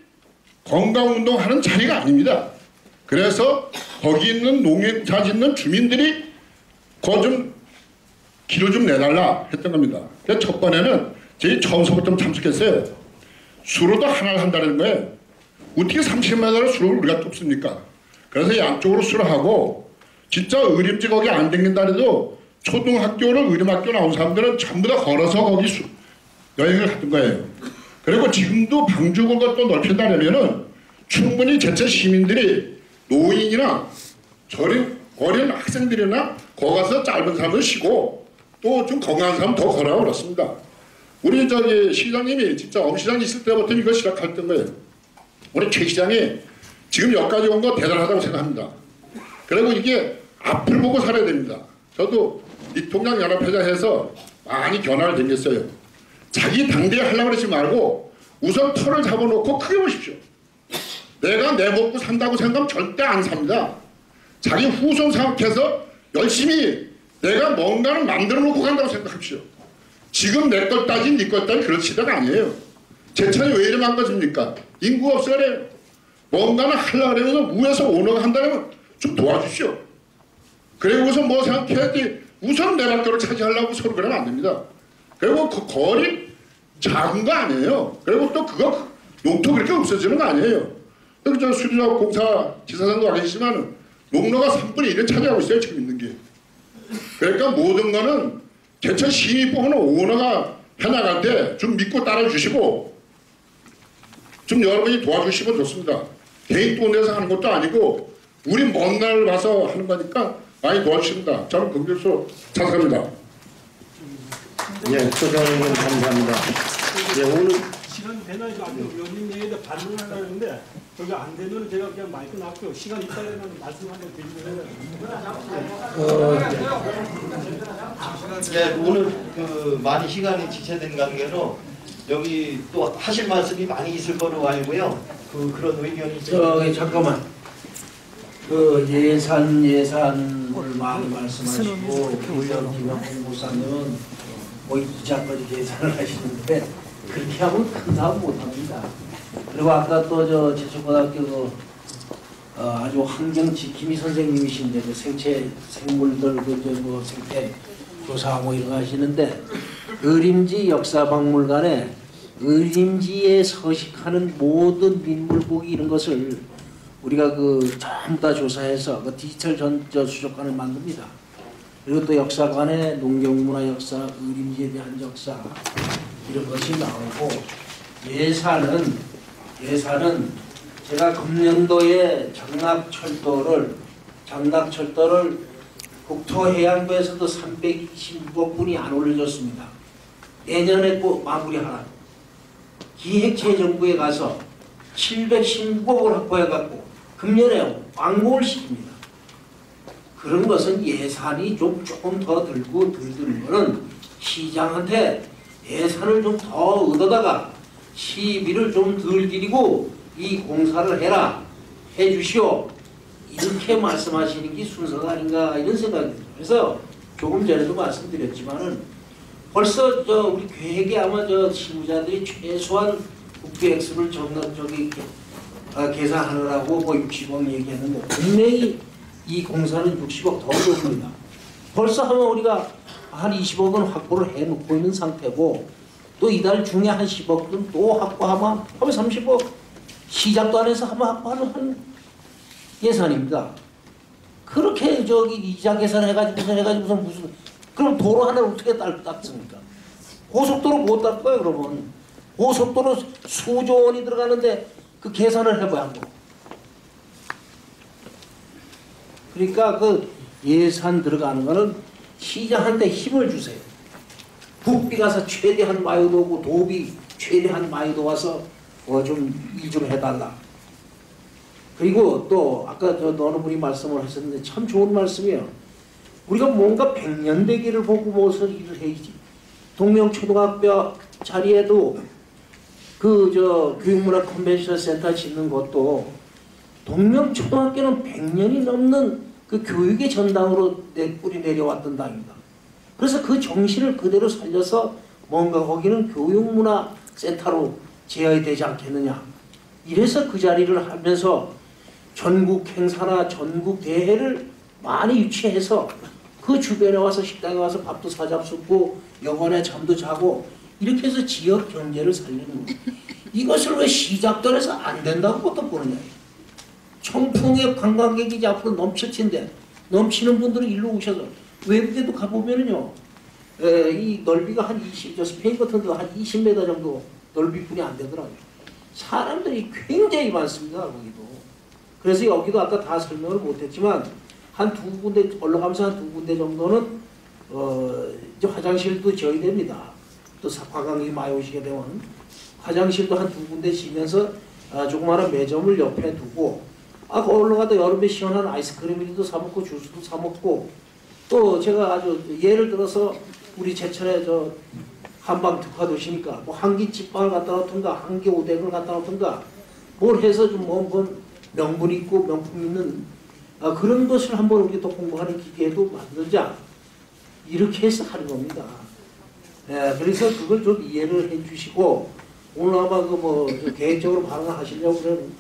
건강운동하는 자리가 아닙니다. 그래서 거기 있는 농사 짓는 주민들이 그거 좀 길을 좀 내달라 했던 겁니다. 그래서 첫 번에는 저희 처음서부터 참석했어요. 수로도 하나를 한다는 거예요. 어떻게 30m를 수로를 우리가 뚫습니까? 그래서 양쪽으로 수로하고 진짜 의림지 거기 안 댕긴다 해도 초등학교를 의림학교 나온 사람들은 전부 다 걸어서 거기 여행을 갔던 거예요. 그리고 지금도 방주공을 또 넓힌다면은 충분히 제천 시민들이 노인이나 어린 학생들이나 거기 가서 짧은 사람을 쉬고 또 좀 건강한 사람 더 걸어가고 그렇습니다. 우리 저기 시장님이 진짜 엄 시장 있을 때부터 이거 시작했던 거예요. 우리 최 시장이 지금 여기까지 온 거 대단하다고 생각합니다. 그리고 이게 앞을 보고 살아야 됩니다. 저도 이통장 연합회장해서 많이 견학을 다녔어요. 자기 당대에 하려고 그러지 말고 우선 털을 잡아놓고 크게 보십시오. 내가 내 먹고 산다고 생각하면 절대 안 삽니다. 자기 후손 생각해서 열심히 내가 뭔가를 만들어 놓고 간다고 생각합시오. 지금 내 걸 따진 네 걸 따진 그런 시대가 아니에요. 제천이 왜 이래 망가집니까? 인구가 없어요. 뭔가는 하려고 그러면서 위에서 오너가 한다면 좀 도와주시오. 그리고서 뭐 생각해야지 우선 내 밖으로 차지하려고 서로 그러면 안 됩니다. 그리고 그 거리 작은 거 아니에요. 그리고 또 그거 농토 그렇게 없어지는 거 아니에요. 그리고 저 수리사업 공사 지사장도 와 계시지만 농로가 3분의 1을 차지하고 있어요. 지금 있는 게. 그러니까 모든 거는 제천 시민이 뽑는 오너가 해나갈 때 좀 믿고 따라주시고 좀 여러분이 도와주시면 좋습니다. 개인 돈 내서 하는 것도 아니고 우리 먼 날 와서 하는 거니까 많이 도와주십니다. 저는 긍정적으로 찬성합니다. 예, 소장님 감사합니다. 예, 오늘 시간 되나요? 안 돼요. 의원님에 대해 반론을 하는데 저기 안 되면 제가 그냥 마이크 놨고요. 시간 있다면 말씀 한번 드리면 예, 오늘 그 많이 시간이 지체된 관계로 여기 또 하실 말씀이 많이 있을 거로 알고요. 그런 의견이 저기 잠깐만. 그 예산을 많이 말씀하시고 김영훈 목사님은 뭐 이자까지 계산을 하시는데 그렇게 하면 큰 사업 못합니다. 그리고 아까 또 저 제천고등학교 아주 환경 지킴이 선생님이신데 그 생물들 뭐 생태 조사하고 이런 거 하시는데 의림지 역사박물관에 의림지에 서식하는 모든 민물고기 이런 것을 우리가 그 전부 다 조사해서 그 디지털 수족관을 만듭니다. 그리고 또 역사관에 농경문화 역사, 의림지에 대한 역사 이런 것이 나오고 예산은 제가 금년도에 장락철도를 국토해양부에서도 326억 분이 안 올려줬습니다. 내년에 꼭 마무리하라. 기획재정부에 가서 716억을 확보해갖고 금년에 완공을 시킵니다. 그런 것은 예산이 조금 더 들고 들드는 거는 시장한테 예산을 좀 더 얻어다가 시비를 좀 덜 들이고 이 공사를 해라, 해주시오. 이렇게 말씀하시는 게 순서가 아닌가 이런 생각이 듭니다. 그래서 조금 전에도 말씀드렸지만은 벌써 우리 계획에 아마 실무자들이 최소한 국비 액수를 계산하느라고 뭐 60억 얘기했는데 분명히 이 공사는 60억 더 들어옵니다. 벌써 하면 우리가 한 20억은 확보를 해놓고 있는 상태고 또 이달 중에 한 10억은 또 확보하면 30억 시작도 안 해서 하면 확보하는 예산입니다. 그렇게 저기 이자 계산해가지고 무슨 그럼 도로 하나를 어떻게 닦습니까? 고속도로 못 닦아요. 그러면 고속도로 수조 원이 들어가는데 그 계산을 해봐야 한거. 그러니까 그 예산 들어가는 거는 시장한테 힘을 주세요. 국비 가서 최대한 많이 오고 도비 최대한 많이 도와서 좀 일 좀 해달라. 그리고 또 아까 저 어느 분이 말씀을 하셨는데 참 좋은 말씀이에요. 우리가 뭔가 100년 되기를 보고 무엇을 일을 해야지. 동명초등학교 자리에도 그 저 교육문화 컨벤션 센터 짓는 것도 동명초등학교는 100년이 넘는 그 교육의 전당으로 뿌리 내려왔던 당입니다. 그래서 그 정신을 그대로 살려서 뭔가 거기는 교육문화 센터로 제어야 되지 않겠느냐. 이래서 그 자리를 하면서 전국 행사나 전국 대회를 많이 유치해서 그 주변에 와서 식당에 와서 밥도 사잡수고 영원에 잠도 자고 이렇게 해서 지역 경제를 살리는 거예요. 이것을 왜 시작도 해서 안 된다고 또 보느냐. 청풍의 관광객이 이제 앞으로 넘칠 텐데 넘치는 분들은 일로 오셔서 외국에도 가보면은요 이 넓이가 한 20, 스페인 같은 데도 한 20m 정도 넓이뿐이 안 되더라고요. 사람들이 굉장히 많습니다. 거기도. 그래서 여기도 아까 다 설명을 못했지만 한 두 군데 올라가면서 한 두 군데 정도는 이제 화장실도 지어야 됩니다. 또 관광객이 많이 오시게 되면 화장실도 한 두 군데 지면서 조그마한 매점을 옆에 두고 올라가다 여름에 시원한 아이스크림도 사 먹고 주스도 사 먹고 또 제가 아주 예를 들어서 우리 제천에 저 한방 특화 도시니까 뭐 한기 찌빵을 갖다 놓든가 한기 오뎅을 갖다 놓든가 뭘 해서 좀 뭐 명분 있고 명품 있는 그런 것을 한번 우리 또 공부하는 기계도 만들자 이렇게 해서 하는 겁니다. 그래서 그걸 좀 이해를 해주시고 오늘 아마 그 뭐 계획적으로 발언하시려고 그러는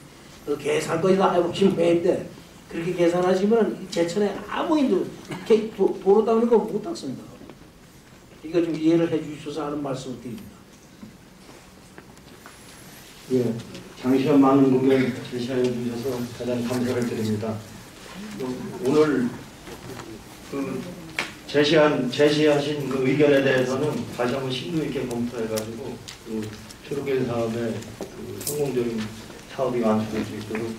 그 계산까지 다 해보시면 되는데 그렇게 계산하시면 제천에 아무 일도 이렇게 도로 닦는 거 못 닦습니다. 이거 좀 이해를 해주셔서 하는 말씀을 드립니다. 예, 장시간 많은 의견 제시해 주셔서 가장 감사를 드립니다. 오늘 그 제시하신 그 의견에 대해서는 다시 한번 심도 있게 검토해가지고 그 초록길 사업의 그 성공적인 사업이 완수될 수 있도록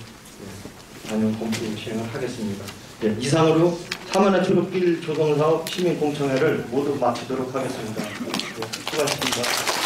단연 검토 진행을 하겠습니다. 예, 이상으로 사만의 초록길 조성사업 시민공청회를 모두 마치도록 하겠습니다. 수고하셨습니다.